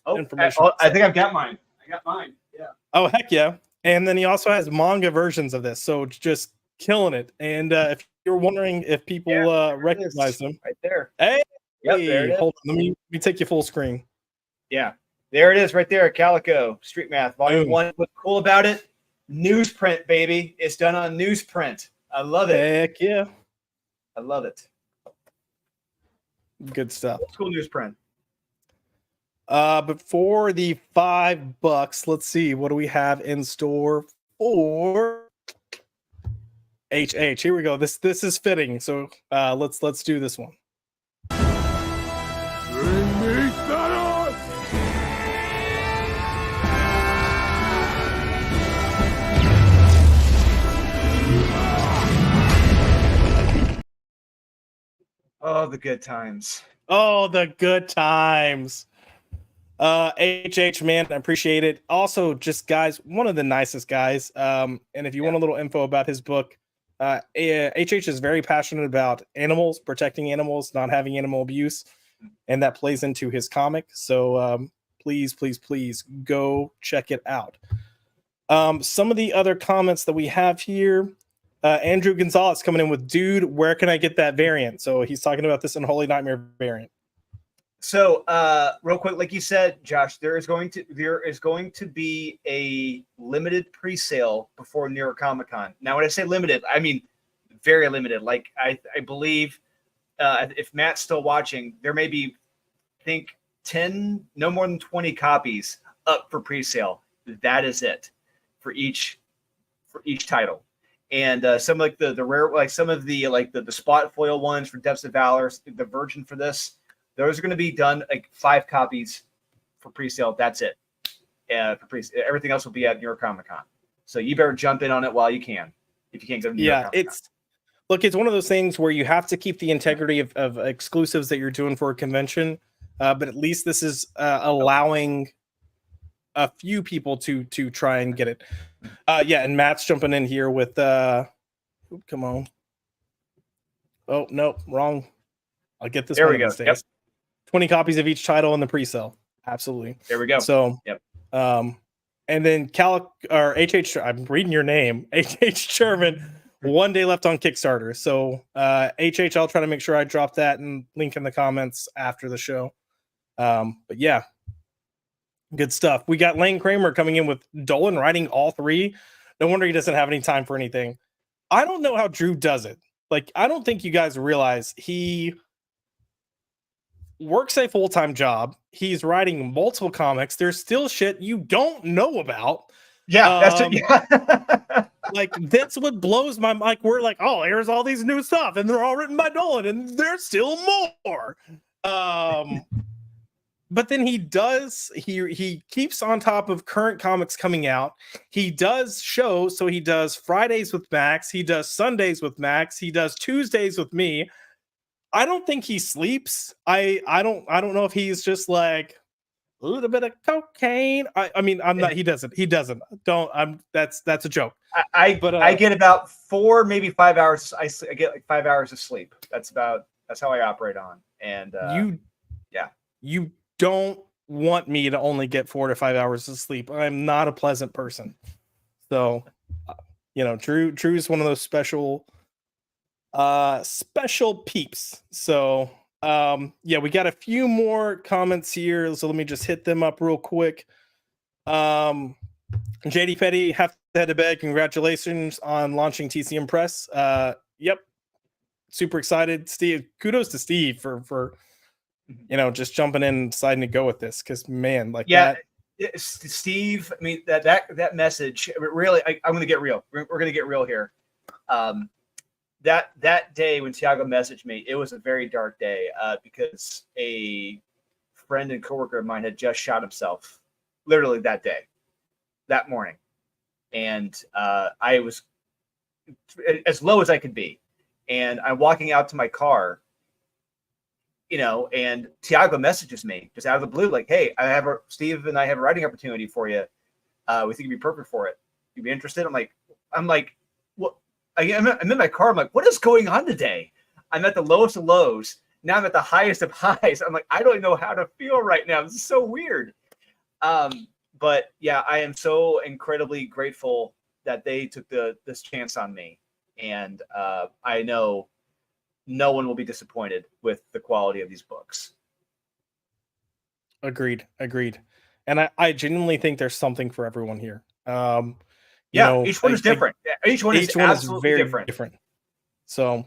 information. I think I've got mine. Yeah. Oh, heck yeah. And then he also has manga versions of this. So just killing it. And if you're wondering if people recognize them. Right there. Hey, yep, there it is. Hold on. Let me take you full screen. Yeah. There it is right there. Calico, Street Math, Volume 1. What's cool about it? Newsprint, baby. It's done on newsprint. I love it. Heck yeah. I love it. Good stuff. Old school newsprint. But for the $5, let's see, what do we have in store for HH? Here we go. This is fitting. So let's do this one. Oh, the good times. Oh, the good times. HH, man, I appreciate it. Also, just guys, one of the nicest guys. And if you want a little info about his book, HH is very passionate about animals, protecting animals, not having animal abuse, and that plays into his comic. So please go check it out. Some of the other comments that we have here. Andrew Gonzalez coming in with, dude, where can I get that variant? So he's talking about this Unholy Nightmare variant. So real quick, like you said, Josh, there is going to be a limited pre-sale before New York Comic Con. Now, when I say limited, I mean very limited. Like I believe if Matt's still watching, there may be, I think, 10, no more than 20 copies up for pre-sale. That is it for each title. And some like the rare, like some of the the spot foil ones for Depths of Valor, the version for this, those are going to be done like 5 copies for pre-sale. That's it. For everything else will be at New York Comic Con. So you better jump in on it while you can. If you can't go to New York Comic Con. It's one of those things where you have to keep the integrity of exclusives that you're doing for a convention. But at least this is allowing a few people to try and get it. And Matt's jumping in here with come on. Oh no, wrong. I'll get this. There we go. Yep. 20 copies of each title in the pre-sale. Absolutely. There we go. So yep. And then HH, I'm reading your name, HH Sherman. 1 day left on Kickstarter. So HH, I'll try to make sure I drop that and link in the comments after the show. But yeah. Good stuff. We got Lane Kramer coming in with Dolan writing all 3. No wonder he doesn't have any time for anything. I don't know how Drew does it. Like, I don't think you guys realize he works a full-time job. He's writing multiple comics. There's still shit you don't know about. Yeah, that's it. Yeah. Like, that's what blows my mind. Like, we're like, oh, here's all these new stuff, and they're all written by Dolan, and there's still more. But then he keeps on top of current comics coming out. He does shows, so he does Fridays with Max, he does Sundays with Max, he does Tuesdays with me. I don't think he sleeps. I don't know if he's just like a little bit of cocaine. I mean, I'm not. He doesn't. That's a joke. I get about 4, maybe 5 hours. I get like 5 hours of sleep. That's how I operate on. And you don't want me to only get 4 to 5 hours of sleep. I'm not a pleasant person. So, Drew's one of those special peeps. So, we got a few more comments here. So let me just hit them up real quick. JD Petty, have to head to bed. Congratulations on launching TCM Press. Yep. Super excited. Steve, kudos to Steve for just jumping in and deciding to go with this, because man, like that. Steve, I mean that message really. I'm going to get real. We're going to get real here. That day when Tiago messaged me, it was a very dark day because a friend and coworker of mine had just shot himself, literally that morning, and I was as low as I could be, and I'm walking out to my car. And Tiago messages me just out of the blue, like, "Hey, Steve and I have a writing opportunity for you. We think you'd be perfect for it. You'd be interested?" I'm like, what? I'm in my car. I'm like, what is going on today? I'm at the lowest of lows. Now I'm at the highest of highs. I'm like, I don't know how to feel right now. This is so weird. But yeah, I am so incredibly grateful that they took this chance on me, and I know no one will be disappointed with the quality of these books. Agreed. And I genuinely think there's something for everyone here. Each one is different. Each one is absolutely different. So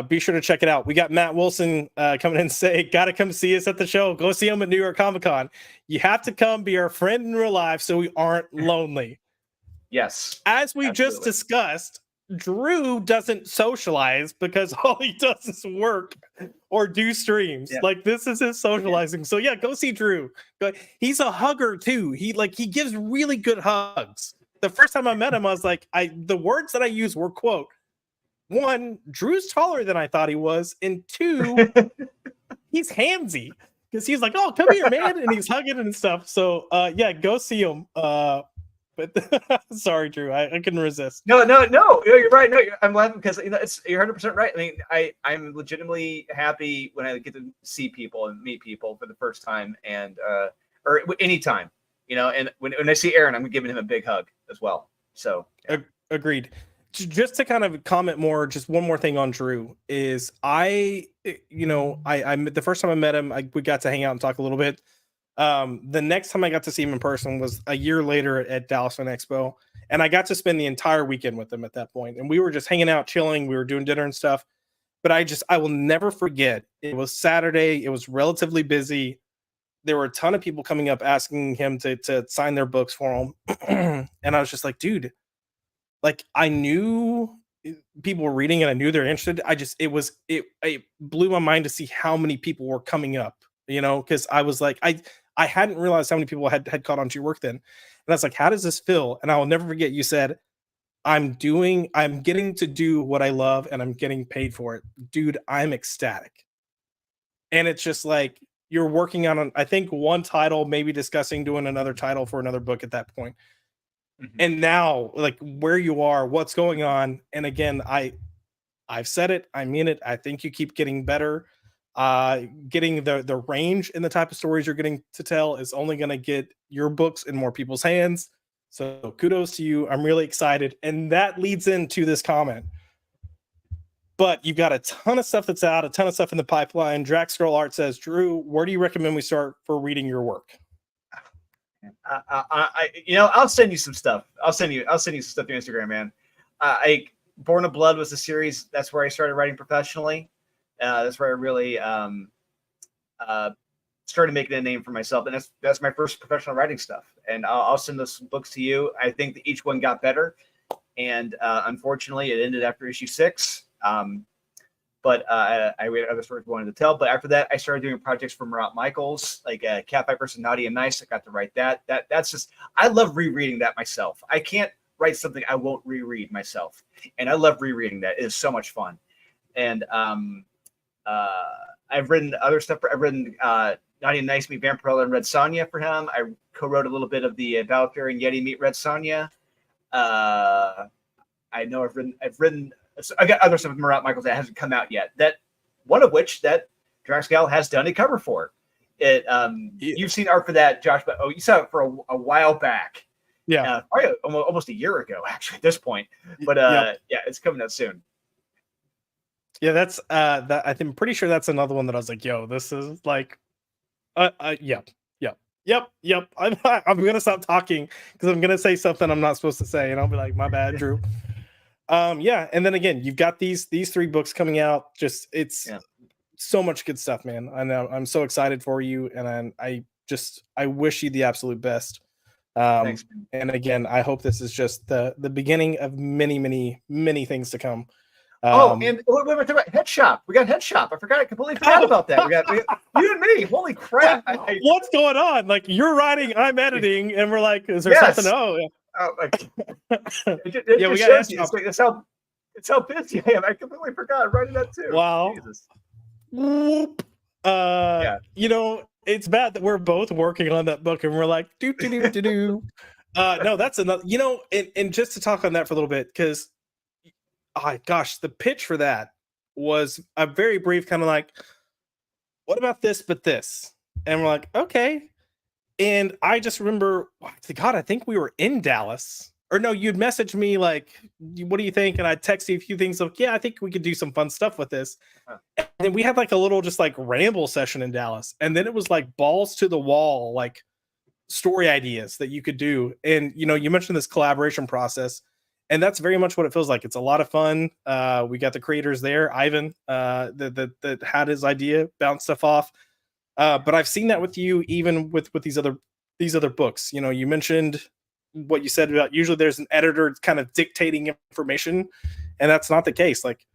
be sure to check it out. We got Matt Wilson coming in and say, gotta come see us at the show. Go see him at New York Comic Con. You have to come be our friend in real life so we aren't lonely. Yes. As we just discussed, Drew doesn't socialize because all he does is work or do streams. Yeah. Like, this is his socializing. So yeah, go see Drew. He's a hugger too. He gives really good hugs. The first time I met him, I was like, the words that I used were, quote, 1, Drew's taller than I thought he was, and 2, he's handsy because he's like, oh, come here, man, and he's hugging and stuff. So yeah, go see him. But sorry, Drew, I couldn't resist. No, you're right. No, I'm laughing because you're 100% right. I mean, I'm legitimately happy when I get to see people and meet people for the first time, and or anytime, And when I see Aaron, I'm giving him a big hug as well. So yeah. Agreed. Just to kind of comment more, just one more thing on Drew is I the first time I met him, we got to hang out and talk a little bit. The next time I got to see him in person was a year later at Dallas Fan Expo, and I got to spend the entire weekend with him at that point. And we were just hanging out, chilling. We were doing dinner and stuff. But I will never forget. It was Saturday. It was relatively busy. There were a ton of people coming up asking him to sign their books for him, and I was just like, dude, like, I knew people were reading and I knew they're interested. It blew my mind to see how many people were coming up. Because I was like, I hadn't realized how many people had caught on to your work then. And I was like, how does this feel? And I will never forget, you said, I'm getting to do what I love and I'm getting paid for it. Dude, I'm ecstatic. And it's just like, you're working on, I think, one title, maybe discussing doing another title for another book at that point. Mm-hmm. And now, like, where you are, what's going on. And again, I've said it, I mean it. I think you keep getting better. Getting the range in the type of stories you're getting to tell is only going to get your books in more people's hands. So kudos to you. I'm really excited. And that leads into this comment. But you've got a ton of stuff that's out, a ton of stuff in the pipeline. Drax Scroll Art says, Drew, where do you recommend we start for reading your work? I'll send you some stuff. I'll send you some stuff to Instagram, man. Born of Blood was a series. That's where I started writing professionally. That's where I really started making a name for myself, and that's my first professional writing stuff. And I'll send those books to you. I think that each one got better, and unfortunately, it ended after issue 6. But I had other stories I wanted to tell. But after that, I started doing projects for Murat Michaels, like Cat Vipers and Naughty and Nice. I got to write that. That's just, I love rereading that myself. I can't write something I won't reread myself, and I love rereading that. It is so much fun. And I've written other stuff. I've written Naughty and Nice meet Vampirella and Red Sonja for him. I co-wrote a little bit of the Valkyrie and Yeti meet Red Sonja. I know I've written. I got other stuff with Murat Michaels that hasn't come out yet. That one of which that Draxgal has done a cover for. It You've seen art for that, Josh, but you saw it for a while back. Yeah, probably almost a year ago, actually, at this point. But yeah, it's coming out soon. Yeah, that's I'm pretty sure that's another one that I was like, yo, this is like, yep. I'm gonna stop talking because I'm gonna say something I'm not supposed to say, and I'll be like, my bad, Drew. Yeah, and then again, you've got these 3 books coming out. Just it's so much good stuff, man. I know I'm so excited for you, and I just I wish you the absolute best. Thanks, man. And again, I hope this is just the beginning of many, many, many things to come. And wait, Head Shop. We got Head Shop. I completely forgot about that. We got you and me. Holy crap! What's going on? Like, you're writing, I'm editing, and we're like, is there something? Oh, yeah. Yeah, we got Head Shop. It's how busy I am. I completely forgot. I'm writing that too. Wow. Jesus. You know, it's bad that we're both working on that book and we're like, do. No, that's another, you know, and just to talk on that for a little bit, because gosh, the pitch for that was a very brief kind of like, what about this, but this? And we're like, okay. And I just remember, God, I think we were in Dallas. Or no, you'd message me like, what do you think? And I'd text you a few things like, yeah, I think we could do some fun stuff with this. And then we had like a little just like ramble session in Dallas. And then it was like balls to the wall, like story ideas that you could do. And, you know, you mentioned this collaboration process. And that's very much what it feels like. It's a lot of fun. We got the creators there, Ivan, that had his idea, bounce stuff off. But I've seen that with you, even with these other books. You know, you mentioned what you said about usually there's an editor kind of dictating information, and that's not the case. Like,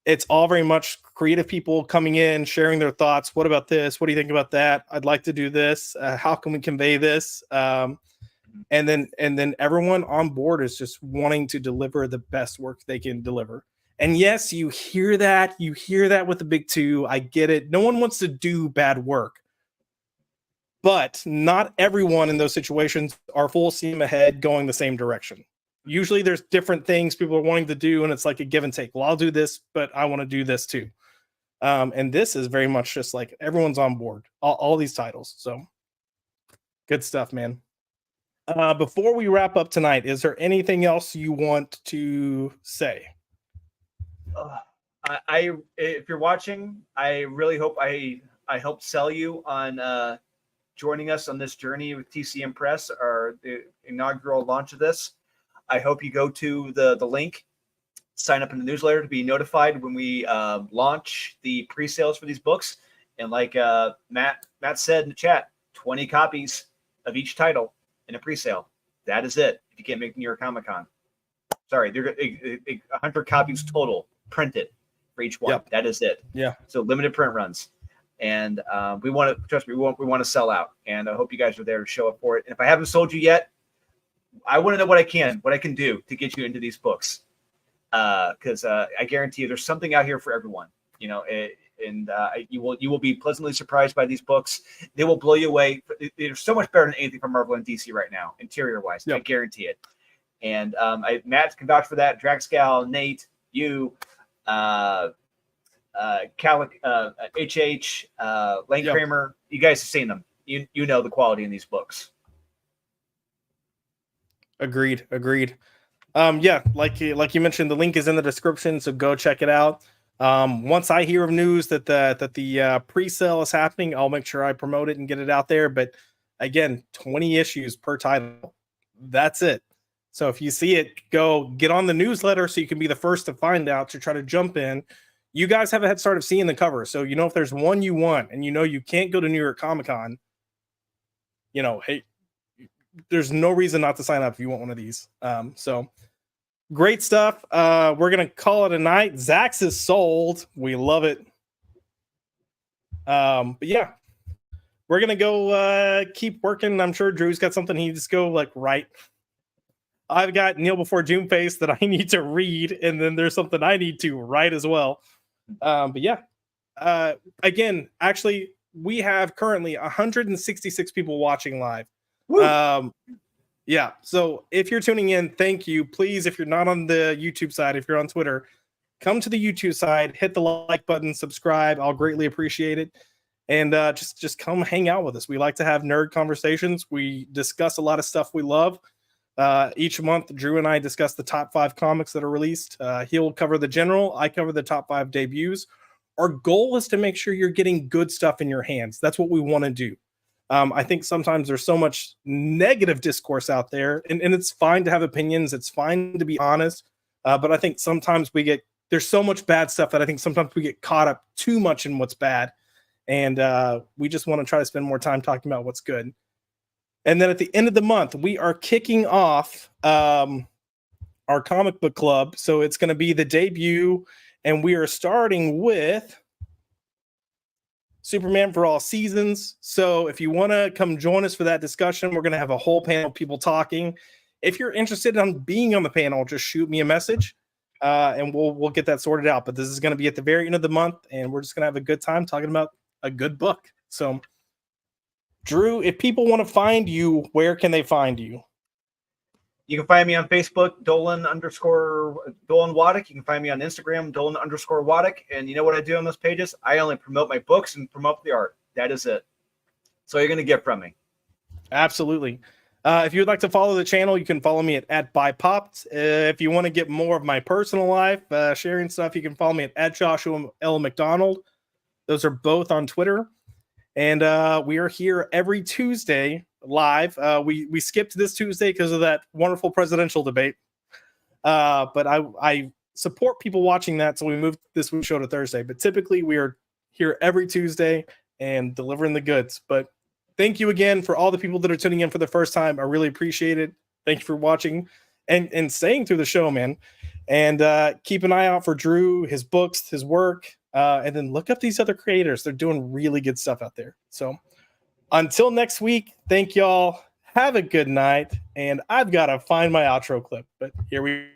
it's all very much creative people coming in, sharing their thoughts. What about this? What do you think about that? I'd like to do this. How can we convey this? And then everyone on board is just wanting to deliver the best work they can deliver. And yes, you hear that with the big two. I get it. No one wants to do bad work. But not everyone in those situations are full steam ahead going the same direction. Usually there's different things people are wanting to do, and it's like a give and take. Well, I'll do this, but I want to do this too. And this is very much just like everyone's on board, all these titles. So good stuff, man. Before we wrap up tonight, is there anything else you want to say? If you're watching, I really hope I helped sell you on joining us on this journey with TCM Press, or the inaugural launch of this. I hope you go to the link, sign up in the newsletter to be notified when we launch the pre-sales for these books. And like Matt said in the chat, 20 copies of each title in a pre-sale. That is it. If you can't make New York Comic Con, sorry, they're 100 copies total printed for each one. Yep. That is it. Yeah. So limited print runs. And we want to, trust me, we want to sell out. And I hope you guys are there to show up for it. And if I haven't sold you yet, I want to know what I can do to get you into these books. Because I guarantee you there's something out here for everyone, you know, you will be pleasantly surprised by these books. They will blow you away. They're so much better than anything from Marvel and DC right now, interior wise. Yep. I guarantee it. And Matt can vouch for that. Dragscal, Nate, you, Calic, HH, Lane Kramer, you guys have seen them. You know the quality in these books. Agreed. Yeah, like you mentioned, the link is in the description, so go check it out. Once I hear of news that the pre-sale is happening, I'll make sure I promote it and get it out there. But again, 20 issues per title. That's it. So if you see it, go get on the newsletter so you can be the first to find out, to try to jump in. You guys have a head start of seeing the cover. So, you know, if there's one you want and you know you can't go to New York Comic Con, you know, hey, there's no reason not to sign up if you want one of these. So great stuff. We're going to call it a night. Zach's is sold. We love it. But yeah, we're going to go keep working. I'm sure Drew's got something he needs to go like write. I've got Kneel Before Doom Face that I need to read, and then there's something I need to write as well. But yeah, again, actually, we have currently 166 people watching live. Yeah, so if you're tuning in, thank you. Please, if you're not on the YouTube side, if you're on Twitter, come to the YouTube side, hit the like button, subscribe. I'll greatly appreciate it. And just come hang out with us. We like to have nerd conversations. We discuss a lot of stuff we love. Each month, Drew and I discuss the top 5 comics that are released. He'll cover the general. I cover the top 5 debuts. Our goal is to make sure you're getting good stuff in your hands. That's what we want to do. I think sometimes there's so much negative discourse out there, and it's fine to have opinions. It's fine to be honest. But I think sometimes there's so much bad stuff that I think sometimes we get caught up too much in what's bad. And we just want to try to spend more time talking about what's good. And then at the end of the month, we are kicking off our comic book club. So it's going to be the debut, and we are starting with Superman for All Seasons. So if you want to come join us for that discussion, we're going to have a whole panel of people talking. If you're interested in being on the panel, just shoot me a message, and we'll get that sorted out. But this is going to be at the very end of the month, and we're just going to have a good time talking about a good book. So, Drew, if people want to find you, where can they find you? You can find me on Facebook, Dolan Waddick. You can find me on Instagram, Dolan _Waddick. And you know what I do on those pages? I only promote my books and promote the art. That is it. So you're going to get from me. Absolutely. If you'd like to follow the channel, you can follow me at @ByPopped. If you want to get more of my personal life, sharing stuff, you can follow me at Joshua L. McDonald. Those are both on Twitter. And we are here every Tuesday live. We skipped this Tuesday because of that wonderful presidential debate. But I support people watching that, so we moved this week's show to Thursday. But typically we are here every Tuesday and delivering the goods. But thank you again for all the people that are tuning in for the first time. I really appreciate it. Thank you for watching and staying through the show, man. And keep an eye out for Drew, his books, his work. And then look up these other creators. They're doing really good stuff out there. So until next week, thank y'all. Have a good night. And I've got to find my outro clip, but here we